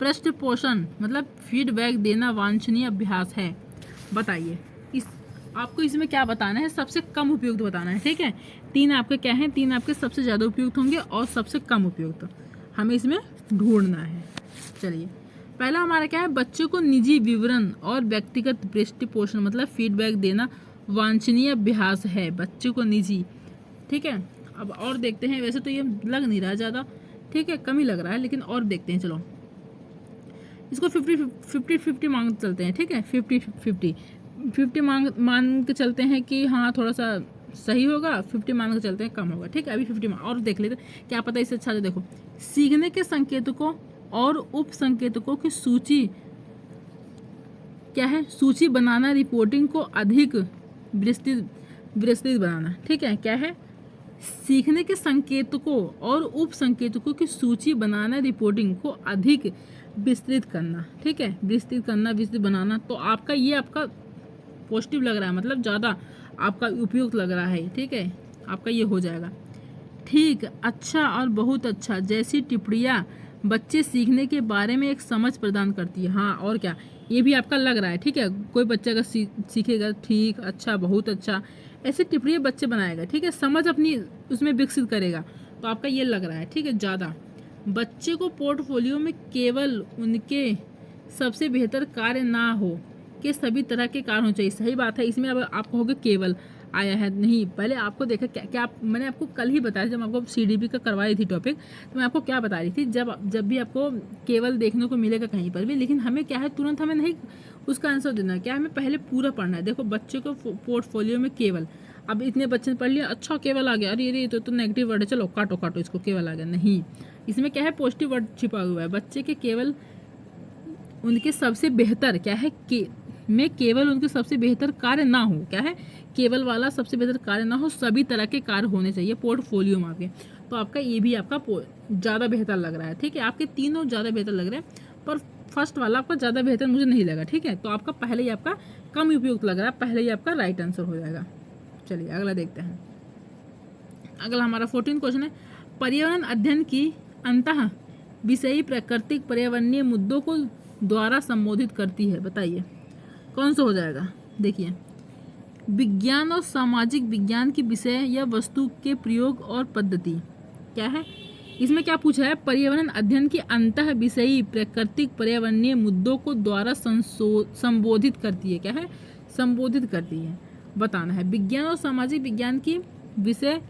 पृष्ठपोषण मतलब फीडबैक देना वांछनीय अभ्यास है। बताइए आपको इसमें क्या बताना है? सबसे कम उपयुक्त बताना है। ठीक है, तीन आपके क्या हैं? तीन आपके सबसे ज़्यादा उपयुक्त होंगे और सबसे कम उपयुक्त हमें इसमें ढूंढना है। चलिए पहला हमारा क्या है? बच्चों को निजी विवरण और व्यक्तिगत पृष्ठपोषण मतलब फीडबैक देना वांछनीय अभ्यास है। बच्चों को निजी, ठीक है। अब और देखते हैं, वैसे तो ये लग नहीं रहा ज़्यादा, ठीक है, कम ही लग रहा है, लेकिन और देखते हैं। चलो इसको 50-50 मांग चलते हैं। ठीक है, 50-50 मान के चलते हैं कि हाँ थोड़ा सा सही होगा, 50 मान के चलते हैं कम होगा। ठीक है, अभी 50 और देख लेते हैं, क्या पता इससे अच्छा। देखो, सीखने के संकेतकों और उप संकेतकों की सूची क्या है? सूची बनाना, रिपोर्टिंग को अधिक विस्तृत बनाना। ठीक है, क्या है? सीखने के संकेतकों और उप संकेतकों की सूची बनाना, रिपोर्टिंग को अधिक विस्तृत करना। ठीक है, विस्तृत करना, विस्तृत बनाना। तो आपका ये आपका पॉजिटिव लग रहा है, मतलब ज़्यादा आपका उपयुक्त लग रहा है। ठीक है, आपका ये हो जाएगा। ठीक, अच्छा और बहुत अच्छा जैसी टिप्पणियाँ बच्चे सीखने के बारे में एक समझ प्रदान करती है। हाँ, और क्या, ये भी आपका लग रहा है। ठीक है, कोई बच्चा अगर सीखेगा ठीक, अच्छा, बहुत अच्छा, ऐसी टिप्पणियाँ बच्चे बनाएगा। ठीक है, समझ अपनी उसमें विकसित करेगा, तो आपका ये लग रहा है। ठीक है, ज़्यादा। बच्चे को पोर्टफोलियो में केवल उनके सबसे बेहतर कार्य ना हो के सभी तरह के कार्य होने चाहिए। सही बात है, इसमें अब आप कहोगे केवल आया है, नहीं, पहले आपको देखा क्या मैंने आपको कल ही बताया, जब आपको CDP का करवाई थी टॉपिक, तो मैं आपको क्या बता रही थी, जब भी आपको केवल देखने को मिलेगा कहीं पर भी, लेकिन हमें क्या है, तुरंत हमें नहीं उसका आंसर देना है। क्या हमें पहले पूरा पढ़ना है। देखो, बच्चे को पोर्टफोलियो में केवल, अब इतने बच्चे ने पढ़ लिया, अच्छा केवल आ गया, अरे तो नेगेटिव वर्ड है, चलो काटो इसको, केवल आ गया। नहीं, इसमें क्या है, पॉजिटिव वर्ड छिपा हुआ है। बच्चे के केवल उनके सबसे बेहतर क्या है में केवल उनके सबसे बेहतर कार्य ना हो, क्या है, केवल वाला सबसे बेहतर कार्य ना हो, सभी तरह के कार्य होने चाहिए पोर्टफोलियो में आपके। तो आपका ये भी आपका ज़्यादा बेहतर लग रहा है। ठीक है, आपके तीनों ज़्यादा बेहतर लग रहे हैं, पर फर्स्ट वाला आपका ज़्यादा बेहतर मुझे नहीं लगा। ठीक है, तो आपका पहले ही आपका कम उपयुक्त लग रहा है, पहले ही आपका राइट आंसर हो जाएगा। चलिए अगला देखते हैं। अगला हमारा 14 क्वेश्चन है, पर्यावरण अध्ययन की अंतः विषयी प्राकृतिक पर्यावरणीय मुद्दों को द्वारा संबोधित करती है। बताइए कौन सा हो जाएगा? देखिए, विज्ञान और सामाजिक विज्ञान की विषय या वस्तु के प्रयोग और पद्धति। क्या है इसमें, क्या पूछा है? पर्यावरण अध्ययन की अंतः विषयी प्राकृतिक पर्यावरणीय मुद्दों को द्वारा संबोधित करती है। क्या है? संबोधित करती है, बताना है। विज्ञान और सामाजिक विज्ञान की विषय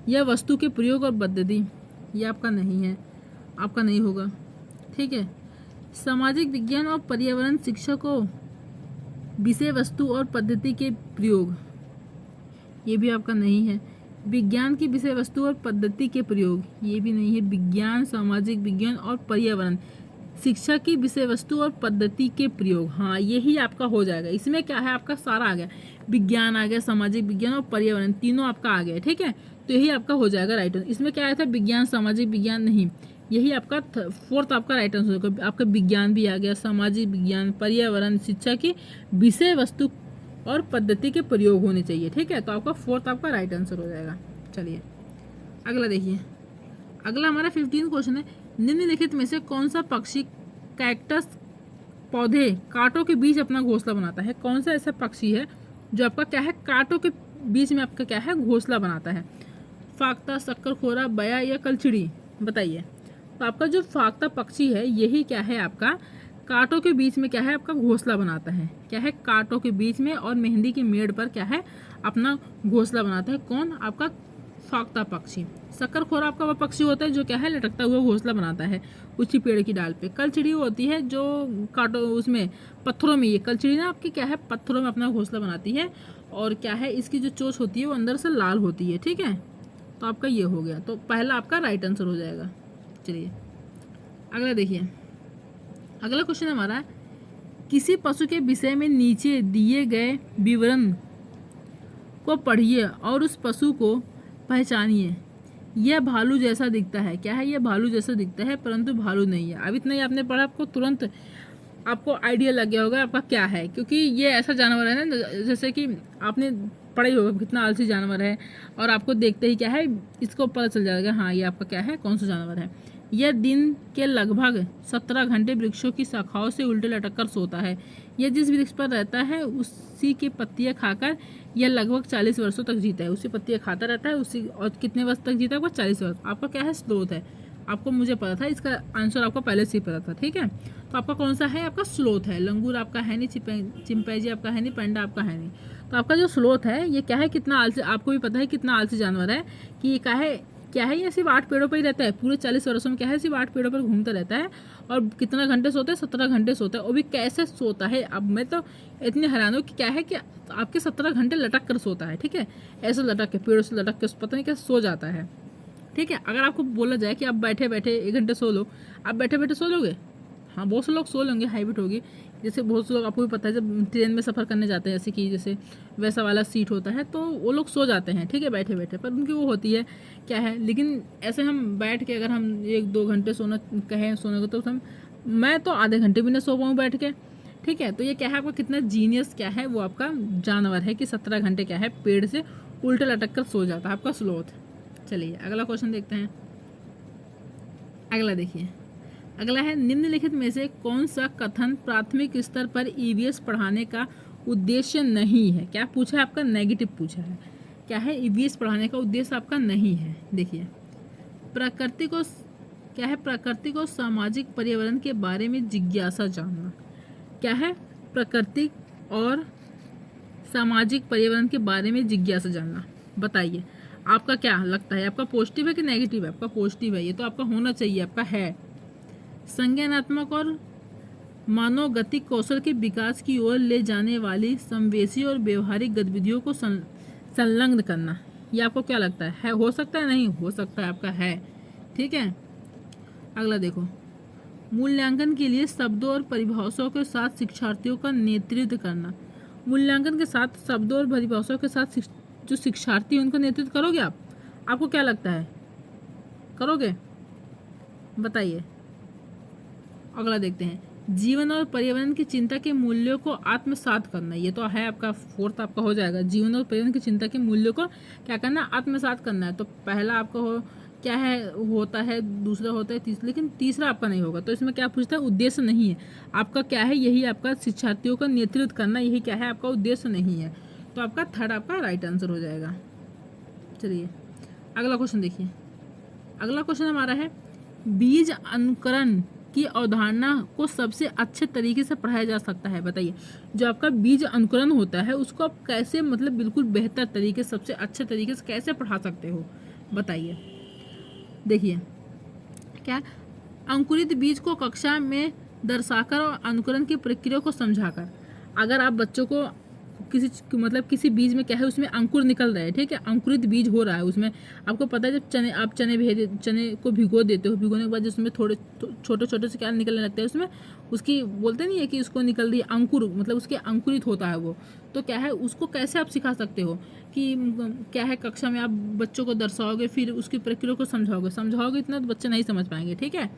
या वस्तु के प्रयोग और पद्धति, ये आपका नहीं है, आपका नहीं होगा, ठीक है। सामाजिक विज्ञान और पर्यावरण शिक्षा को विषय वस्तु और पद्धति के प्रयोग, ये भी आपका नहीं है। विज्ञान की विषय वस्तु और पद्धति के प्रयोग, ये भी नहीं है। विज्ञान, सामाजिक विज्ञान और पर्यावरण शिक्षा की विषय वस्तु और पद्धति के प्रयोग, हाँ यही आपका हो जाएगा। इसमें क्या है, आपका सारा आ गया, विज्ञान आ गया, सामाजिक विज्ञान और पर्यावरण, तीनों आपका आ गया, ठीक है। तो यही आपका हो जाएगा राइट आंसर। इसमें क्या आया था, विज्ञान, सामाजिक विज्ञान नहीं, यही आपका फोर्थ आपका राइट आंसर होगा। आपका विज्ञान भी आ गया, सामाजिक विज्ञान, पर्यावरण शिक्षा की विषय वस्तु और पद्धति के प्रयोग होने चाहिए, ठीक है। तो आपका फोर्थ आपका राइट आंसर हो जाएगा। चलिए अगला देखिए, अगला हमारा 15 क्वेश्चन है, निम्नलिखित में से कौन सा पक्षी कैक्टस पौधे कांटों के बीच अपना घोंसला बनाता है? कौन सा ऐसा पक्षी है जो आपका क्या है, कांटों के बीच में आपका क्या है, घोंसला बनाता है? फाख्ता, शक्करखोरा, बया या कलचिड़ी, बताइए। तो आपका जो फाख्ता पक्षी है यही क्या है, आपका कांटों के बीच में क्या है, आपका घोंसला बनाता है। क्या है, कांटों के बीच में और मेहंदी की मेड़ पर क्या है, अपना घोंसला बनाता है। कौन? आपका फाख्ता पक्षी। शक्करखोरा आपका वह पक्षी होता है जो क्या है, लटकता हुआ घोंसला बनाता है उसी पेड़ की डाल पे। कलचिड़ी होती है जो कांटों उसमें पत्थरों में, ये कलचिड़ी ना आपकी क्या है, पत्थरों में अपना घोंसला बनाती है। और क्या है, इसकी जो चोंच होती है वो अंदर से लाल होती है, ठीक है। तो आपका ये हो गया, तो पहला आपका राइट आंसर हो जाएगा। चलिए अगला देखिए, अगला क्वेश्चन हमारा है, किसी पशु के विषय में नीचे दिए गए विवरण को पढ़िए और उस पशु को पहचानिए। यह भालू जैसा दिखता है। क्या है, यह भालू जैसा दिखता है परंतु भालू नहीं है। अब इतना ही आपने पढ़ा, आपको तुरंत आपको आइडिया लग गया होगा आपका क्या है, क्योंकि ये ऐसा जानवर है ना, जैसे कि आपने पढ़ा ही होगा कितना आलसी जानवर है, और आपको देखते ही क्या है, इसको पता चल जाएगा हाँ ये आपका क्या है, कौन सा जानवर है। यह दिन के लगभग 17 घंटे वृक्षों की शाखाओं से उल्टे लटक कर सोता है। यह जिस वृक्ष पर रहता है उसी की पत्तियां खाकर यह लगभग 40 वर्षों तक जीता है। उसी पत्तियां खाता रहता है उसी, और कितने वर्ष तक जीता है? आपका 40 वर्ष। आपका क्या है, स्लोथ है। आपको मुझे पता था, इसका आंसर आपको पहले से ही पता था, ठीक है। तो आपका कौन सा है, आपका स्लोथ है। लंगूर आपका है नहीं, चिंपैंजी आपका है नहीं, पैंडा आपका है नहीं। तो आपका जो स्लोथ है ये क्या है, कितना आलसी, आपको भी पता है कितना आलसी जानवर है, कि ये क्या है, ये सिर्फ 8 पेड़ों पर ही रहता है। पूरे 40 वर्षों में क्या है, सिर्फ 8 पेड़ों पर घूमता रहता है। और कितना घंटे सोता है, 17 घंटे सोता है। और भी कैसे सोता है, अब मैं तो इतनी हैरान हूँ कि क्या है कि आपके 17 घंटे लटक कर सोता है, ठीक है। ऐसे लटक के, पेड़ों से लटक के पता नहीं कैसे सो जाता है, ठीक है। अगर आपको बोला जाए कि आप बैठे बैठे 1 घंटे सो लो, आप बैठे बैठे सो लोगे? हाँ, बहुत से लोग सो लेंगे, हैबिट होगी। जैसे बहुत से लोग, आपको भी पता है, जब ट्रेन में सफ़र करने जाते हैं, जैसे वैसा वाला सीट होता है, तो वो लोग सो जाते हैं, ठीक है, बैठे बैठे। पर उनकी वो होती है क्या है, लेकिन ऐसे हम बैठ के अगर हम 1-2 घंटे सोना कहें सोने को, तो मैं तो आधे घंटे भी ना सो पाऊँ बैठ के, ठीक है। तो ये क्या है, आपका कितना जीनियस क्या है वो आपका जानवर है कि 17 घंटे क्या है, पेड़ से उल्टे लटक कर सो जाता है, आपका स्लोथ। चलिए अगला क्वेश्चन देखते हैं। अगला देखिए, अगला है, निम्नलिखित में से कौन सा कथन प्राथमिक स्तर पर ईवीएस पढ़ाने का उद्देश्य नहीं है? क्या पूछा है, आपका नेगेटिव पूछा है। क्या है, ईवीएस पढ़ाने का उद्देश्य आपका नहीं है। देखिए, प्रकृति को क्या है, प्रकृति को सामाजिक पर्यावरण के बारे में जिज्ञासा जानना। क्या है, प्रकृति और सामाजिक पर्यावरण के बारे में जिज्ञासा जानना, बताइए आपका क्या लगता है, आपका पॉजिटिव है कि नेगेटिव है? आपका पॉजिटिव है, ये तो आपका होना चाहिए, आपका है। संज्ञानात्मक और मानवगतिक कौशल के विकास की ओर ले जाने वाली संवेशी और व्यवहारिक गतिविधियों को संलग्न करना, ये आपको क्या लगता है? हो सकता है, नहीं हो सकता है, आपका है, ठीक है। अगला देखो, मूल्यांकन के लिए शब्दों और परिभाषाओं के साथ शिक्षार्थियों का नेतृत्व करना। मूल्यांकन के साथ शब्दों और परिभाषाओं के साथ जो शिक्षार्थी उनका नेतृत्व करोगे आप? आपको क्या लगता है, करोगे? बताइए। अगला देखते हैं, जीवन और पर्यावरण की चिंता के मूल्यों को आत्मसात करना, ये तो है आपका फोर्थ आपका हो जाएगा। जीवन और पर्यावरण की चिंता के मूल्यों को क्या करना, आत्मसात करना है। तो पहला आपका क्या है, होता है, दूसरा होता है, तीसरा, लेकिन तीसरा आपका नहीं होगा। तो इसमें क्या पूछता है, उद्देश्य नहीं है आपका, क्या है, यही आपका शिक्षार्थियों का नेतृत्व करना, यही क्या है, आपका उद्देश्य नहीं है। तो आपका थर्ड आपका राइट आंसर हो जाएगा। चलिए अगला क्वेश्चन देखिए, अगला क्वेश्चन हमारा है, बीज अंकुरण की अवधारणा को सबसे अच्छे तरीके से पढ़ाया जा सकता है? बताइए। जो आपका बीज अंकुरण होता है उसको आप कैसे मतलब बिल्कुल बेहतर तरीके सबसे अच्छे तरीके से कैसे पढ़ा सकते हो? बताइए। देखिए क्या, अंकुरित बीज को कक्षा में दर्शाकर और अंकुरण की प्रक्रिया को समझाकर। अगर आप बच्चों को किसी बीज में क्या है उसमें अंकुर निकल रहा है, ठीक है, अंकुरित बीज हो रहा है उसमें। आपको पता है जब आप चने को भिगो देते हो, भिगोने के बाद उसमें थोड़े छोटे छोटे से क्या निकलने लगते हैं उसमें, उसकी बोलते नहीं है कि उसको निकल रही अंकुर, मतलब उसके अंकुरित होता है वो। तो क्या है उसको कैसे आप सिखा सकते हो कि क्या है, कक्षा में आप बच्चों को दर्शाओगे, फिर उसकी प्रक्रिया को समझाओगे इतना तो बच्चे नहीं समझ पाएंगे, ठीक है,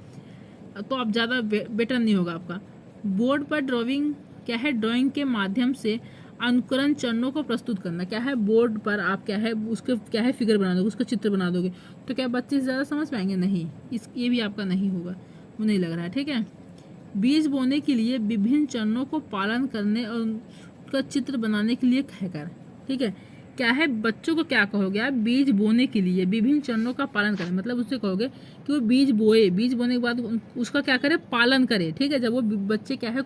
तो आप ज़्यादा बेटर नहीं होगा आपका। बोर्ड पर ड्राइंग क्या है, ड्राइंग के माध्यम से अनुकरण चरणों को प्रस्तुत करना। क्या है, बोर्ड पर आप क्या है उसके क्या है फिगर बना दोगे, उसका चित्र बना दोगे, तो क्या बच्चे ज़्यादा समझ पाएंगे? नहीं, ये भी आपका नहीं होगा, वो नहीं लग रहा है, ठीक है। बीज बोने के लिए विभिन्न चरणों को पालन करने और उनका चित्र बनाने के लिए कहकर, ठीक है। क्या है, बच्चों को क्या कहोगे आप, बीज बोने के लिए विभिन्न चरणों का पालन करें, मतलब उससे कहोगे कि वो बीज बोए, बीज बोने के बाद उसका क्या करे, पालन करे, ठीक है। जब वो बच्चे क्या है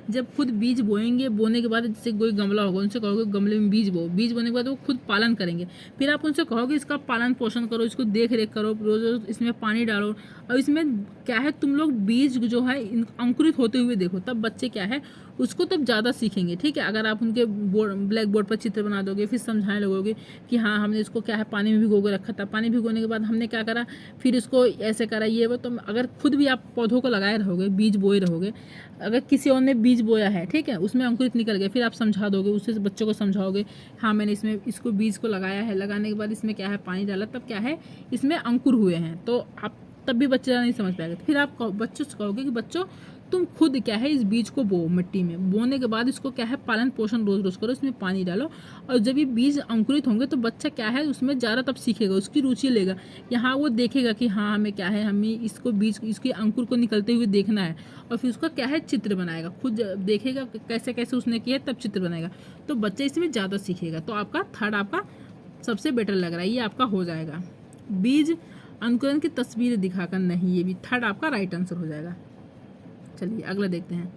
जब खुद बीज बोएंगे, बोने के बाद जैसे कोई गमला होगा उनसे कहोगे गमले में बीज बो, बीज बोने के बाद वो खुद पालन करेंगे, फिर आप उनसे कहोगे इसका पालन पोषण करो, इसको देख रेख करो, रोज रोज इसमें पानी डालो, और इसमें क्या है तुम लोग बीज जो है अंकुरित होते हुए देखो, तब बच्चे क्या है उसको तब ज़्यादा सीखेंगे, ठीक है। अगर आप उनके ब्लैक बोर्ड पर चित्र बना दोगे, फिर समझाने लगोगे कि हाँ हमने इसको क्या है पानी में भिगो के रखा था, पानी भिगोने के बाद हमने क्या करा, फिर इसको ऐसे करा, ये वो, तो अगर खुद भी आप पौधों को लगाए रहोगे, बीज बोए रहोगे, अगर किसी और ने बीज बोया है, ठीक है, उसमें अंकुरित निकल गए, फिर आप समझा दोगे, उससे बच्चों को समझाओगे हाँ मैंने इसको बीज को लगाया है, लगाने के बाद इसमें क्या है पानी डाला, तब क्या है इसमें अंकुर हुए हैं, तो आप तब भी बच्चा नहीं समझ पाएगा। फिर आप बच्चों से कहोगे कि बच्चों तुम खुद क्या है इस बीज को बो, मिट्टी में बोने के बाद इसको क्या है पालन पोषण रोज रोज करो, इसमें पानी डालो, और जब ये बीज अंकुरित होंगे तो बच्चा क्या है उसमें ज़्यादा तब सीखेगा, उसकी रुचि लेगा, यहाँ वो देखेगा कि हाँ हमें क्या है, हमें इसको बीज इसके अंकुर को निकलते हुए देखना है, और फिर उसका क्या है चित्र बनाएगा, खुद देखेगा कैसे कैसे उसने किया तब चित्र बनाएगा, तो बच्चा इसमें ज़्यादा सीखेगा। तो आपका थर्ड आपका सबसे बेटर लग रहा है, ये आपका हो जाएगा। बीज अंकुरण की तस्वीर दिखाकर नहीं, ये भी थर्ड आपका राइट आंसर हो जाएगा। चलिए अगला देखते हैं।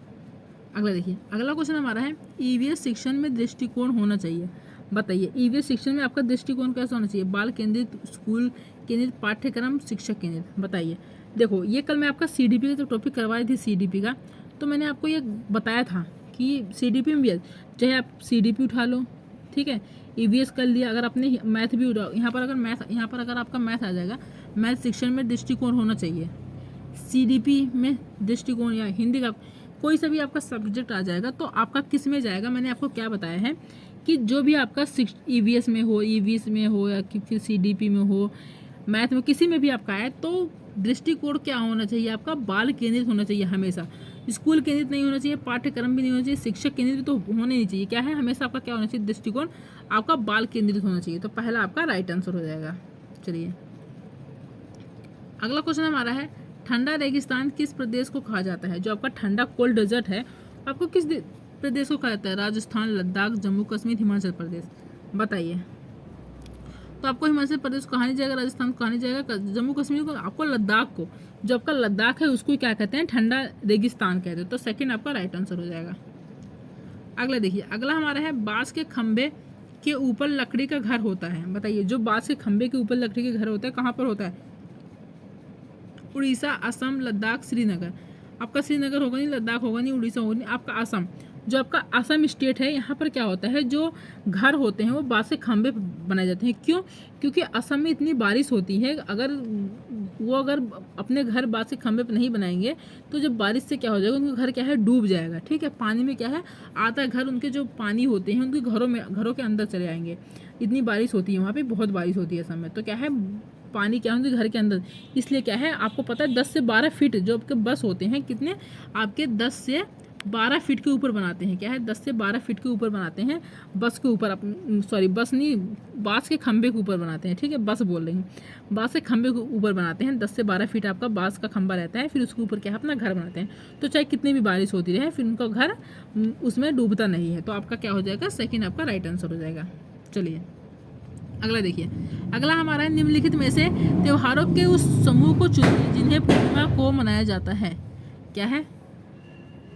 अगला देखिए, अगला क्वेश्चन हमारा है ईवीएस शिक्षण में दृष्टिकोण होना चाहिए। बताइए ईवीएस शिक्षण में आपका दृष्टिकोण कैसा होना चाहिए? बाल केंद्रित, स्कूल केंद्रित, पाठ्यक्रम, शिक्षक केंद्रित। बताइए। देखो ये कल मैं आपका सीडीपी का जो टॉपिक करवाई थी सीडीपी का, तो मैंने आपको ये बताया था कि सीडीपी में भी चाहे आप सीडीपी उठा लो, ठीक है, ईवीएस कर लिया, अगर आपने मैथ भी उठाओ, यहाँ पर अगर आपका मैथ आ जाएगा, मैथ शिक्षण में दृष्टिकोण होना चाहिए, सीडीपी में दृष्टिकोण, या हिंदी का कोई सा भी आपका सब्जेक्ट आ जाएगा, तो आपका किस में जाएगा? मैंने आपको क्या बताया है कि जो भी आपका ईवीएस में हो या कि फिर सीडीपी में हो, मैथ में किसी में भी आपका है, तो दृष्टिकोण क्या होना चाहिए? आपका बाल केंद्रित होना चाहिए हमेशा, स्कूल केंद्रित नहीं होना चाहिए, पाठ्यक्रम भी नहीं होना चाहिए, शिक्षक केंद्रित तो होने नहीं चाहिए। क्या है, हमेशा आपका क्या होना चाहिए? दृष्टिकोण आपका बाल केंद्रित होना चाहिए। तो पहला आपका राइट आंसर हो जाएगा। चलिए अगला क्वेश्चन हमारा है ठंडा रेगिस्तान किस प्रदेश को कहा जाता है? जो आपका ठंडा कोल्ड डेजर्ट है आपको किस प्रदेश को कहा जाता है? राजस्थान, लद्दाख, जम्मू कश्मीर, हिमाचल प्रदेश। बताइए। तो आपको हिमाचल प्रदेश को कहा नहीं जाएगा, राजस्थान को कहा नहीं जाएगा, जम्मू कश्मीर को, आपको लद्दाख को, जो आपका लद्दाख है उसको क्या कहते हैं? ठंडा रेगिस्तान कहते हैं। तो सेकंड आपका राइट आंसर हो जाएगा। अगला देखिए, अगला हमारा है बांस के खंभे के ऊपर लकड़ी का घर होता है। बताइए। जो बांस के खंभे के ऊपर लकड़ी के घर होता है कहाँ पर होता है? उड़ीसा, असम, लद्दाख, श्रीनगर। आपका श्रीनगर होगा नहीं, लद्दाख होगा नहीं, उड़ीसा होगा नहीं, आपका असम। जो आपका असम स्टेट है यहाँ पर क्या होता है, जो घर होते हैं वो बांस के खंभे बनाए जाते हैं। क्यों? क्योंकि असम में इतनी बारिश होती है, अगर अपने घर बांस के खंभे पर नहीं बनाएंगे तो जब बारिश से क्या हो जाएगा, उनका घर क्या है डूब जाएगा, ठीक है, पानी में क्या है आता है घर, उनके जो पानी होते हैं उनके घरों के अंदर चले आएंगे। इतनी बारिश होती है वहाँ पे, बहुत बारिश होती है असम में, तो क्या है पानी क्या होंगे घर के अंदर, इसलिए क्या है आपको पता है 10 से 12 फीट जो आपके बस होते हैं, कितने आपके 10 से 12 फीट के ऊपर बनाते हैं। क्या है 10 से 12 फीट के ऊपर बनाते हैं बस के ऊपर, बस नहीं, बांस के खंभे के ऊपर बनाते हैं, ठीक है, बस बोल रही हूँ, बांस के खंभे के ऊपर बनाते हैं। 10 से 12 फीट आपका बांस का खंभा रहता है, फिर उसके ऊपर क्या है अपना घर बनाते हैं। तो चाहे कितनी भी बारिश होती रहे फिर उनका घर उसमें डूबता नहीं है। तो आपका क्या हो जाएगा? सेकेंड आपका राइट आंसर हो जाएगा। चलिए अगला देखिए, अगला हमारा है निम्नलिखित में से त्योहारों के उस समूह को चुनिए जिन्हें पूर्णिमा को मनाया जाता है। क्या है?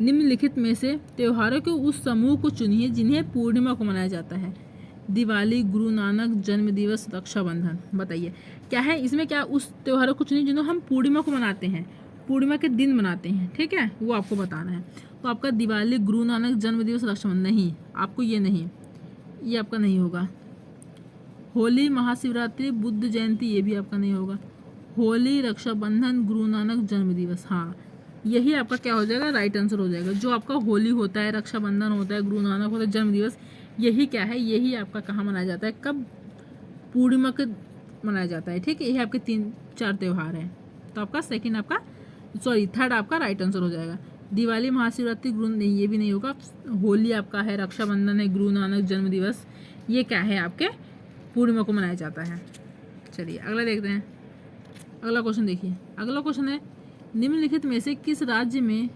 निम्नलिखित में से त्योहारों के उस समूह को चुनिए जिन्हें पूर्णिमा को मनाया जाता है। दिवाली, गुरु नानक जन्म दिवस, रक्षाबंधन। बताइए क्या है इसमें? क्या उस त्योहारों को चुनिए जिन्हें हम पूर्णिमा को मनाते हैं, पूर्णिमा के दिन मनाते हैं, ठीक है, वो आपको बताना है। तो आपका दिवाली, गुरु नानक जन्म दिवस, रक्षाबंधन नहीं, आपको ये नहीं, ये आपका नहीं होगा। होली, महाशिवरात्रि, बुद्ध जयंती, ये भी आपका नहीं होगा। होली, रक्षाबंधन, गुरु नानक जन्म दिवस, हाँ यही आपका क्या हो जाएगा? राइट आंसर हो जाएगा। जो आपका होली होता है, रक्षाबंधन होता है, गुरु नानक होता है, जन्म दिवस, यही क्या है? यही आपका कहाँ मनाया जाता है? कब? पूर्णिमा के मनाया जाता है, ठीक है। यही आपके 3-4 त्यौहार हैं। तो आपका सेकंड आपका थर्ड आपका राइट आंसर हो जाएगा। दिवाली, महाशिवरात्रि, गुरु नहीं, ये भी नहीं होगा। होली आपका है, रक्षाबंधन है, गुरु नानक जन्म दिवस, ये क्या है? आपके पूर्णिमा को मनाया जाता है। चलिए अगला देखते हैं। अगला क्वेश्चन देखिए, अगला क्वेश्चन है निम्नलिखित में से किस राज्य में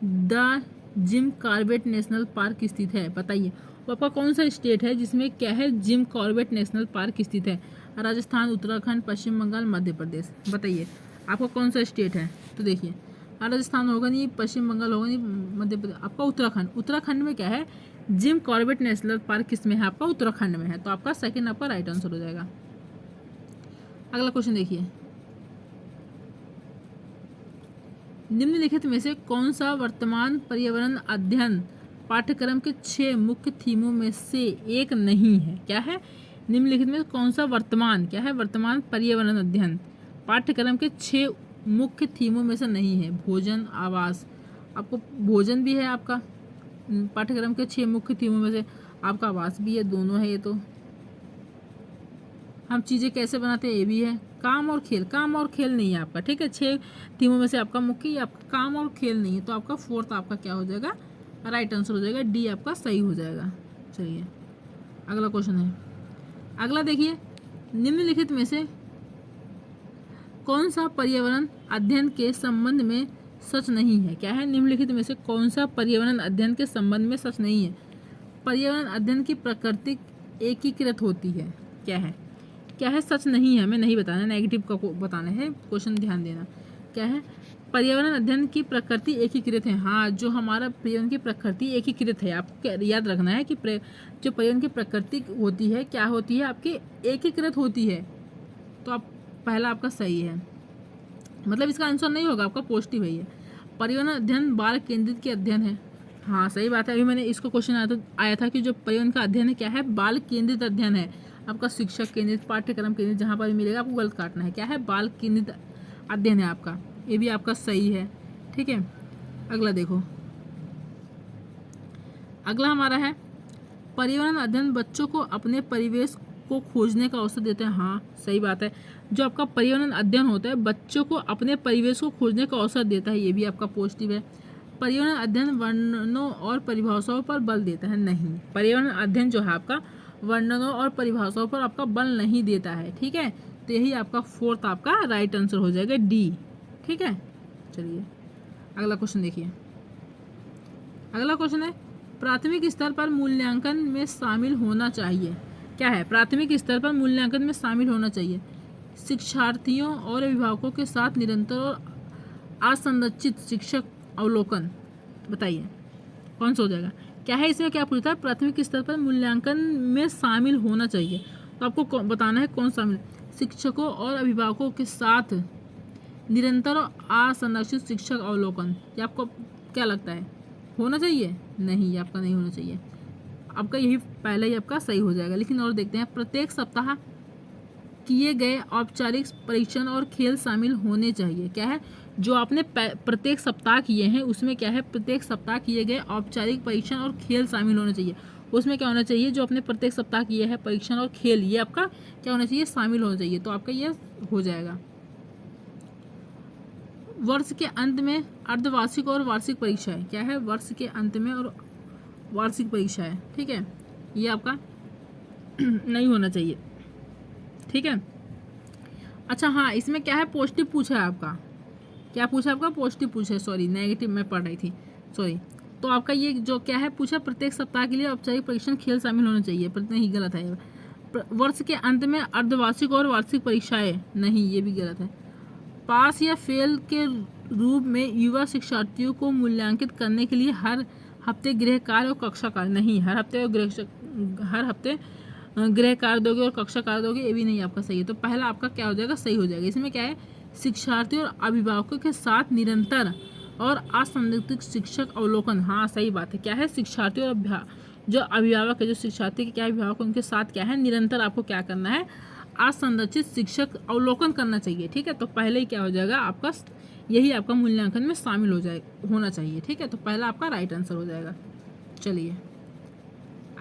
the Jim Corbett national park स्थित है? बताइए वो आपका कौन सा स्टेट है जिसमें क्या है? जिम कॉर्बेट नेशनल पार्क स्थित है। राजस्थान, उत्तराखंड, पश्चिम बंगाल, मध्य प्रदेश। बताइए आपका कौन सा स्टेट है? तो देखिए राजस्थान होगा नहीं, पश्चिम बंगाल होगा नहीं, मध्य प्रदेश, आपका उत्तराखंड। उत्तराखंड में क्या है? जिम कॉर्बेट नेशनल पार्क किसमें है? आपका उत्तराखंड में है। तो आपका सेकंड आपका राइट आंसर हो जाएगा। अगला क्वेश्चन देखिए, निम्नलिखित में से कौन सा वर्तमान पर्यावरण अध्ययन पाठ्यक्रम के 6 मुख्य थीमों में से एक नहीं है? क्या है? निम्नलिखित में कौन सा वर्तमान क्या है? वर्तमान पर्यावरण अध्ययन पाठ्यक्रम के 6 मुख्य थीमों में से नहीं है। भोजन, आवास, आपको भोजन भी है आपका पाठ्यक्रम के 6 मुख्य थीमों में से, आपका आवास भी है, दोनों है ये। तो हम चीज़ें कैसे बनाते हैं ये भी है। काम और खेल, काम और खेल नहीं है आपका, ठीक है। 6 थीमों में से आपका मुख्य आपका काम और खेल नहीं है। तो आपका फोर्थ आपका क्या हो जाएगा? राइट आंसर हो जाएगा, डी आपका सही हो जाएगा। चलिए अगला क्वेश्चन है, अगला देखिए, निम्नलिखित में से कौन सा पर्यावरण अध्ययन के संबंध में सच नहीं है? क्या है? निम्नलिखित में से कौन सा पर्यावरण अध्ययन के संबंध में सच नहीं है? पर्यावरण अध्ययन की प्रकृति एकीकृत होती है। क्या है? क्या है? सच नहीं है, हमें नहीं बताना, नेगेटिव का बताना है। क्वेश्चन ध्यान देना। क्या है? पर्यावरण अध्ययन की प्रकृति एकीकृत है। हाँ, जो हमारा पर्यावरण की प्रकृति एकीकृत है, आपको याद रखना है कि जो पर्यावरण की प्रकृति होती है क्या होती है? आपकी एकीकृत होती है। तो आप पहला आपका सही है, मतलब इसका आंसर नहीं होगा आपका, पॉजिटिव है ये। पर्यावरण अध्ययन बाल केंद्रित के अध्ययन है। हाँ सही बात है, अभी मैंने इसको क्वेश्चन आया था कि जो पर्यावरण का अध्ययन है क्या है? बाल केंद्रित अध्ययन है। आपका शिक्षक केंद्रित, पाठ्यक्रम केंद्रित, जहाँ पर भी मिलेगा आपको गलत काटना है। क्या है? बाल केंद्रित अध्ययन है आपका, ये भी आपका सही है, ठीक है। अगला देखो, अगला हमारा है पर्यावरण अध्ययन बच्चों को अपने परिवेश को खोजने का अवसर देते हैं। हाँ सही बात है, जो आपका पर्यावरण अध्ययन होता है बच्चों को अपने परिवेश को खोजने का अवसर देता है, ये भी आपका पॉजिटिव है। पर्यावरण अध्ययन वर्णनों और परिभाषाओं पर बल देता है, नहीं। पर्यावरण अध्ययन जो है आपका वर्णनों और परिभाषाओं पर आपका बल नहीं देता है, ठीक है। तो यही आपका फोर्थ आपका राइट आंसर हो जाएगा, डी, ठीक है। चलिए अगला क्वेश्चन देखिए, अगला क्वेश्चन है प्राथमिक स्तर पर मूल्यांकन में शामिल होना चाहिए। क्या है? प्राथमिक स्तर पर मूल्यांकन में शामिल होना चाहिए शिक्षार्थियों और अभिभावकों के साथ निरंतर और असंरचित शिक्षक अवलोकन। बताइए कौन सा हो जाएगा? क्या है इसमें? क्या पूछता है? प्राथमिक स्तर पर मूल्यांकन में शामिल होना चाहिए, तो आपको बताना है कौन शामिल। शिक्षकों और अभिभावकों के साथ निरंतर और असंरचित शिक्षक अवलोकन, ये आपको क्या लगता है होना चाहिए? नहीं, आपका नहीं होना चाहिए, आपका यही पहले ही आपका सही हो जाएगा। लेकिन और देखते हैं, प्रत्येक सप्ताह किए गए औपचारिक परीक्षण और खेल शामिल होने चाहिए। क्या है? जो आपने प्रत्येक सप्ताह किए हैं उसमें क्या है? प्रत्येक सप्ताह किए गए औपचारिक परीक्षण और खेल शामिल होने चाहिए। उसमें क्या होना चाहिए? जो आपने प्रत्येक सप्ताह किए हैं परीक्षण और खेल, ये आपका क्या होना चाहिए? शामिल होना चाहिए। तो आपका ये हो जाएगा। वर्ष के अंत में अर्धवार्षिक और वार्षिक परीक्षा है। क्या है? वर्ष के अंत में और वार्षिक परीक्षा है, ठीक है। ये आपका नहीं होना चाहिए, ठीक है। अच्छा हाँ, इसमें क्या है? पॉजिटिव पूछा है आपका। क्या पूछा आपका? पॉजिटिव पूछा है, सॉरी नेगेटिव मैं पढ़ रही थी, सॉरी। तो आपका ये जो क्या है पूछा, प्रत्येक सप्ताह के लिए औपचारिक परीक्षण खेल शामिल होना चाहिए, नहीं गलत है। वर्ष के अंत में अर्धवार्षिक और वार्षिक परीक्षाएं, नहीं ये भी गलत है। पास या फेल के रूप में युवा शिक्षार्थियों को मूल्यांकित करने के लिए हर हफ्ते गृह कार्य और कक्षा कार्य, नहीं हर हफ्ते गृह कार्य दोगे और कक्षा कार्य दोगे, ये भी नहीं आपका सही है। तो पहला आपका क्या हो जाएगा, सही हो जाएगा। इसमें क्या है, शिक्षार्थियों और अभिभावकों के साथ निरंतर और असंदिग्ध शिक्षक अवलोकन, हाँ सही बात है। क्या है, शिक्षार्थी और जो अभिभावक है, जो शिक्षार्थी के क्या अभिभावक उनके साथ क्या है, निरंतर आपको क्या करना है, असंरचित शिक्षक अवलोकन करना चाहिए। ठीक है, तो पहले ही क्या हो जाएगा आपका, यही आपका मूल्यांकन में शामिल होना चाहिए। ठीक है, तो पहला आपका राइट आंसर हो जाएगा। चलिए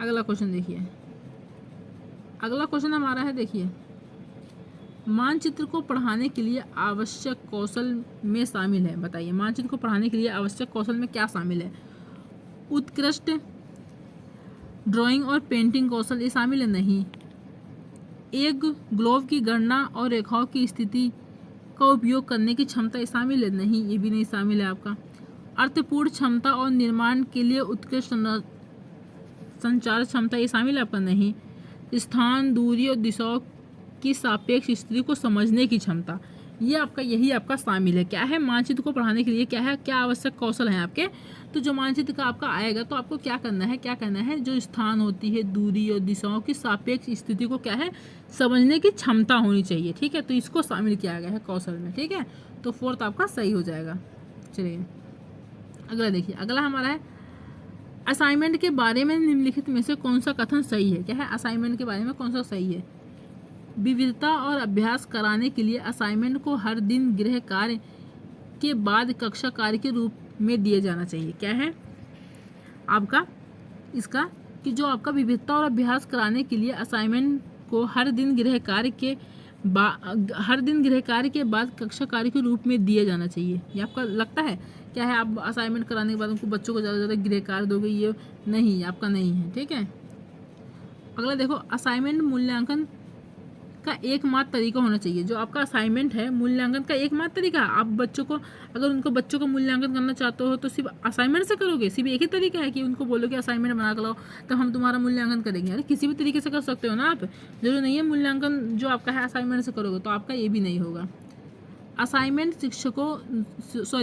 अगला क्वेश्चन देखिए। अगला क्वेश्चन हमारा है, देखिए, मानचित्र को पढ़ाने के लिए आवश्यक कौशल में शामिल है, बताइए मानचित्र को पढ़ाने के लिए आवश्यक कौशल में क्या शामिल है। उत्कृष्ट ड्राइंग और पेंटिंग कौशल ये शामिल है, नहीं। एक ग्लोव की गणना और रेखाओं की स्थिति का उपयोग करने की क्षमता ये शामिल है, नहीं ये भी नहीं शामिल है आपका। अर्थपूर्ण क्षमता और निर्माण के लिए उत्कृष्ट संचार क्षमता ये शामिल है आपका, नहीं। स्थान, दूरी और दिशाओं की सापेक्ष स्थिति को समझने की क्षमता, ये आपका, यही आपका शामिल है। क्या है, मानचित्र को पढ़ाने के लिए क्या है, क्या आवश्यक कौशल हैं आपके। तो जो मानचित्र का आपका आएगा तो आपको क्या करना है, जो स्थान होती है, दूरी और दिशाओं की सापेक्ष स्थिति को क्या है, समझने की क्षमता होनी चाहिए। ठीक है, तो इसको शामिल किया गया है कौशल में। ठीक है, तो फोर्थ आपका सही हो जाएगा। चलिए अगला देखिए। अगला हमारा है, असाइनमेंट के बारे में निम्नलिखित में से कौन सा कथन सही है। क्या है, असाइनमेंट के बारे में कौन सा सही है। विविधता और अभ्यास कराने के लिए असाइनमेंट को हर दिन गृह कार्य के बाद कक्षा कार्य के रूप में दिया जाना चाहिए। क्या है आपका इसका, कि जो आपका विविधता और अभ्यास कराने के लिए असाइनमेंट को हर दिन गृह कार्य के बाद कक्षा कार्य के रूप में दिया जाना चाहिए। ये आपका लगता है, क्या है, आप असाइनमेंट कराने के बाद उनको बच्चों को ज़्यादा से ज़्यादा गृह कार्य दोगे, ये नहीं आपका नहीं है। ठीक है, अगला देखो, असाइनमेंट मूल्यांकन का एकमात्र तरीका होना चाहिए। जो आपका असाइनमेंट है मूल्यांकन का एकमात्र तरीका, आप बच्चों को, अगर उनको बच्चों को मूल्यांकन करना चाहते हो तो सिर्फ असाइनमेंट से करोगे, सिर्फ एक ही तरीका है कि उनको बोलो कि असाइनमेंट बना कर लाओ तो हम तुम्हारा मूल्यांकन करेंगे। अरे किसी भी तरीके से कर सकते हो ना आप, जरूरी नहीं है मूल्यांकन जो आपका है असाइनमेंट से करोगे, तो आपका ये भी नहीं होगा। असाइनमेंट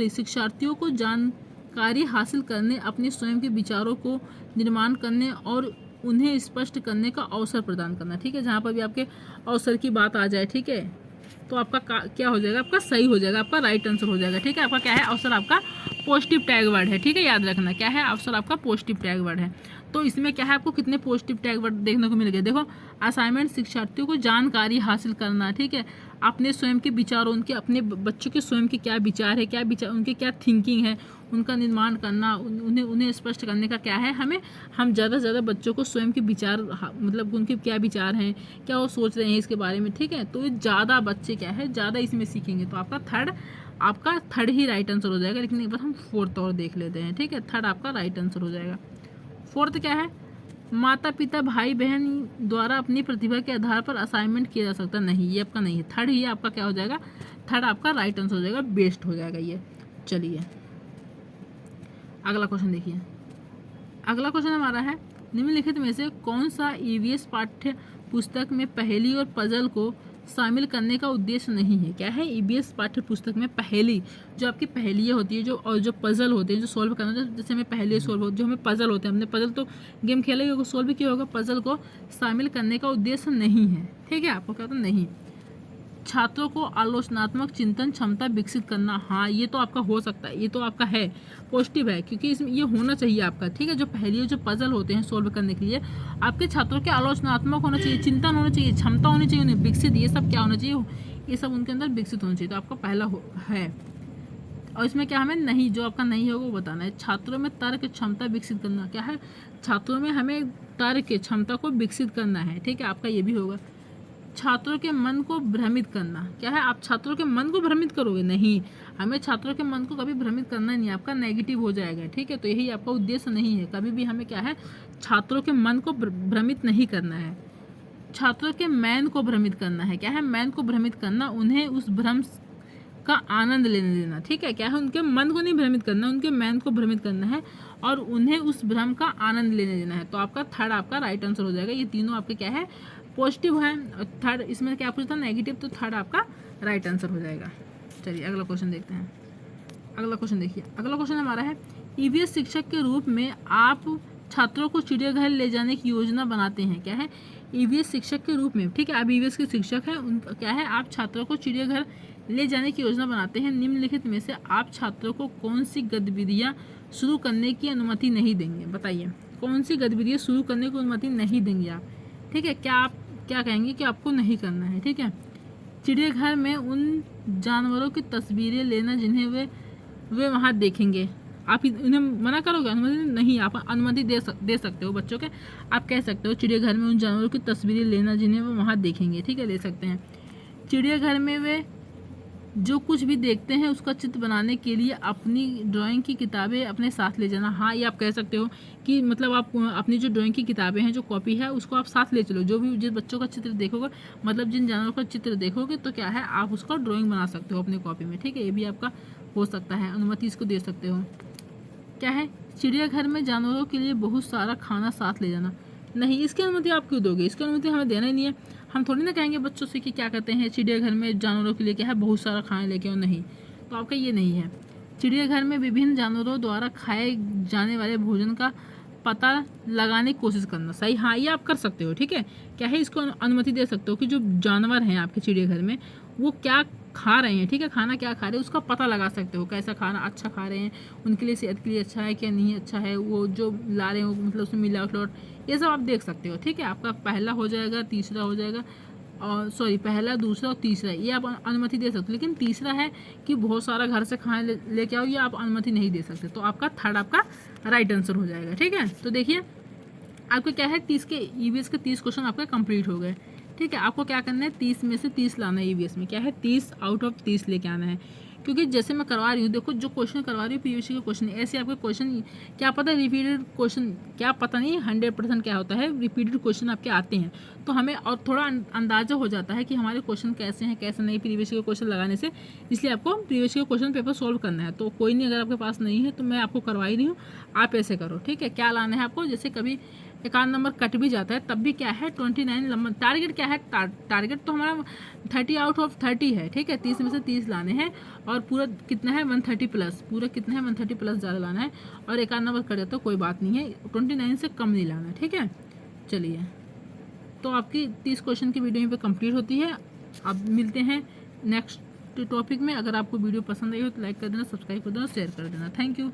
शिक्षार्थियों को जानकारी हासिल करने, अपने स्वयं के विचारों को निर्माण करने और उन्हें स्पष्ट करने का अवसर प्रदान करना। ठीक है, जहाँ पर भी आपके अवसर की बात आ जाए, ठीक है, तो आपका क्या हो जाएगा, आपका सही हो जाएगा, आपका राइट आंसर हो जाएगा। ठीक है, आपका क्या है, अवसर आपका पॉजिटिव टैग वर्ड है। ठीक है, याद रखना, क्या है, अवसर आपका पॉजिटिव टैग वर्ड है। तो इसमें क्या है, आपको कितने पॉजिटिव टैग वर्ड देखने को मिल गए। देखो, असाइनमेंट शिक्षार्थियों को जानकारी हासिल करना, ठीक है, अपने स्वयं के विचारों, उनके अपने बच्चों के स्वयं के क्या विचार है, क्या विचार, उनके क्या थिंकिंग है, उनका निर्माण करना, उन्हें स्पष्ट करने का क्या है, हम ज़्यादा से ज़्यादा बच्चों को स्वयं के विचार, मतलब उनके क्या विचार हैं, क्या वो सोच रहे हैं इसके बारे में। ठीक है, तो ज़्यादा बच्चे क्या है, ज़्यादा इसमें सीखेंगे। तो आपका थर्ड ही राइट आंसर हो जाएगा। लेकिन एक बार हम फोर्थ और देख लेते हैं। ठीक है, थर्ड आपका राइट आंसर हो जाएगा। फोर्थ क्या है, माता पिता भाई बहन द्वारा अपनी प्रतिभा के आधार पर असाइनमेंट किया जा सकता, नहीं ये आपका नहीं है। थर्ड ही आपका क्या हो जाएगा, थर्ड आपका राइट आंसर हो जाएगा, बेस्ट हो जाएगा ये। चलिए अगला क्वेश्चन देखिए। अगला क्वेश्चन हमारा है, निम्नलिखित में से कौन सा ईवीएस पाठ्य पुस्तक में पहेली और पजल को शामिल करने का उद्देश्य नहीं है। क्या है, ईवीएस पाठ्य पुस्तक में पहेली, जो आपकी पहेलियाँ होती है, जो पजल होते हैं, जो सॉल्व करना, जैसे हमें पहेली सॉल्व होती है, जो हमें पजल होते हैं, हमने पजल तो गेम खेला ही होगा, सॉल्व भी किया होगा, पजल को शामिल करने का उद्देश्य नहीं है। ठीक है, आपको क्या होता है, नहीं। छात्रों को आलोचनात्मक चिंतन क्षमता विकसित करना, हाँ ये तो आपका हो सकता है, ये तो आपका है, पॉजिटिव है, क्योंकि इसमें ये होना चाहिए आपका। ठीक है, जो पहेली जो पजल होते हैं सॉल्व करने के लिए, आपके छात्रों के आलोचनात्मक होना चाहिए, चिंतन होना चाहिए, क्षमता होनी चाहिए, उन्हें विकसित, ये सब क्या होना चाहिए, ये सब उनके अंदर विकसित होना चाहिए। तो आपका पहला है। और इसमें क्या हमें नहीं, जो आपका नहीं होगा वो बताना है। छात्रों में तर्क क्षमता विकसित करना, क्या है, छात्रों में हमें तर्क क्षमता को विकसित करना है। ठीक है, आपका ये भी होगा। छात्रों के मन को भ्रमित करना, क्या है, आप छात्रों के मन को भ्रमित करोगे, नहीं, हमें छात्रों के मन को कभी भ्रमित करना नहीं, आपका नेगेटिव हो जाएगा। ठीक है, तो यही आपका उद्देश्य नहीं है, कभी भी हमें क्या है, छात्रों के मन को भ्रमित नहीं करना है। छात्रों के मैन को भ्रमित करना है, क्या है, मैन को भ्रमित करना, उन्हें उस भ्रम का आनंद लेने देना। ठीक है, क्या है, उनके मन को नहीं भ्रमित करना, उनके मैन को भ्रमित करना है और उन्हें उस भ्रम का आनंद लेने देना है। तो आपका थर्ड आपका राइट आंसर हो जाएगा। ये तीनों आपके क्या है, पॉजिटिव है, थर्ड इसमें क्या पूछा था नेगेटिव, तो थर्ड आपका राइट आंसर हो जाएगा। चलिए अगला क्वेश्चन देखते हैं। अगला क्वेश्चन देखिए, अगला क्वेश्चन हमारा है ईवीएस शिक्षक के रूप में आप छात्रों को चिड़ियाघर ले जाने की योजना बनाते हैं। क्या है, ईवीएस शिक्षक के रूप में, ठीक है, आप ईवीएस के शिक्षक हैं, उनका क्या है, आप छात्रों को चिड़ियाघर ले जाने की योजना बनाते हैं। निम्नलिखित में से आप छात्रों को कौन सी गतिविधियाँ शुरू करने की अनुमति नहीं देंगे? बताइए कौन सी गतिविधियाँ शुरू करने की अनुमति नहीं देंगे आप, ठीक है, क्या आप क्या कहेंगे कि आपको नहीं करना है, ठीक है। चिड़ियाघर में उन जानवरों की तस्वीरें लेना जिन्हें वे वहाँ देखेंगे, आप उन्हें मना करोगे? अनुमति नहीं, आप अनुमति दे सकते हो बच्चों के, आप कह सकते हो चिड़ियाघर में उन जानवरों की तस्वीरें लेना जिन्हें वे वहाँ देखेंगे, ठीक है, ले सकते हैं। चिड़ियाघर में वे जो कुछ भी देखते हैं उसका चित्र बनाने के लिए अपनी ड्राइंग की किताबें अपने साथ ले जाना। हाँ, ये आप कह सकते हो कि मतलब आप अपनी जो ड्राइंग की किताबें हैं, जो कॉपी है, उसको आप साथ ले चलो। जो भी जिस बच्चों का चित्र देखोगे, मतलब जिन जानवरों का चित्र देखोगे, तो क्या है, आप उसका ड्राइंग बना सकते हो अपनी कॉपी में, ठीक है, ये भी आपका हो सकता है, अनुमति इसको दे सकते हो। क्या है, चिड़ियाघर में जानवरों के लिए बहुत सारा खाना साथ ले जाना। नहीं, इसकी अनुमति आप क्यों दोगे? इसकी अनुमति हमें देना ही नहीं है। हम थोड़ी ना कहेंगे बच्चों से कि क्या कहते हैं चिड़ियाघर में जानवरों के लिए क्या है बहुत सारा खाना लेके आओ, नहीं, तो आपका ये नहीं है। चिड़ियाघर में विभिन्न जानवरों द्वारा खाए जाने वाले भोजन का पता लगाने की कोशिश करना। सही, हाँ, ये आप कर सकते हो, ठीक है। क्या है, इसको अनुमति दे सकते हो कि जो जानवर हैं आपके चिड़ियाघर में वो क्या खा रहे हैं, ठीक है, खाना क्या खा रहे हैं उसका पता लगा सकते हो, कैसा खाना अच्छा खा रहे हैं, उनके लिए सेहत के लिए अच्छा है क्या नहीं अच्छा है, वो जो ला रहे हो मतलब उसमें मिलावट, ये सब आप देख सकते हो, ठीक है। आपका पहला हो जाएगा, तीसरा हो जाएगा, और सॉरी पहला, दूसरा और तीसरा, ये आप अनुमति दे सकते हो। लेकिन तीसरा है कि बहुत सारा घर से खाना लेके आओ, ये आप अनुमति नहीं दे सकते, तो आपका थर्ड आपका राइट आंसर हो जाएगा, ठीक है। तो देखिए आपको क्या है, 30 के ईवीएस के 30 क्वेश्चन आपके कंप्लीट हो गए, ठीक है। आपको क्या करना है, 30 में से 30 लाना है ईवीएस में, क्या है, 30 आउट ऑफ 30 लेके आना है। क्योंकि जैसे मैं करवा रही हूँ, देखो जो क्वेश्चन करवा रही हूँ पीयूसी के क्वेश्चन, ऐसे आपके क्वेश्चन क्या पता रिपीटेड क्वेश्चन, क्या पता नहीं 100% क्या होता है, रिपीटेड क्वेश्चन आपके आते हैं, तो हमें और थोड़ा अंदाजा हो जाता है कि हमारे क्वेश्चन कैसे हैं कैसे नहीं प्रीवियस के क्वेश्चन लगाने से। इसलिए आपको प्रीवियस के क्वेश्चन पेपर सोल्व करना है। तो कोई नहीं, अगर आपके पास नहीं है तो मैं आपको करवा ही रही हूँ, आप ऐसे करो, ठीक है। क्या लाना है आपको, जैसे कभी एक आध नंबर कट भी जाता है तब भी क्या है 29 नंबर टारगेट, क्या है टारगेट तो हमारा 30 आउट ऑफ 30 है, ठीक है। 30 में से 30 लाने हैं और पूरा कितना है 130 प्लस, पूरा कितना है 130 प्लस ज़्यादा लाना है, और एक आध नंबर कट जाता है कोई बात नहीं है, 29 से कम नहीं लाना, ठीक है। चलिए, तो आपकी 30 क्वेश्चन की वीडियो यहाँ पे कंप्लीट होती है। अब मिलते हैं नेक्स्ट टॉपिक में। अगर आपको वीडियो पसंद आई हो तो लाइक कर देना, सब्सक्राइब कर देना, शेयर कर देना। Thank you.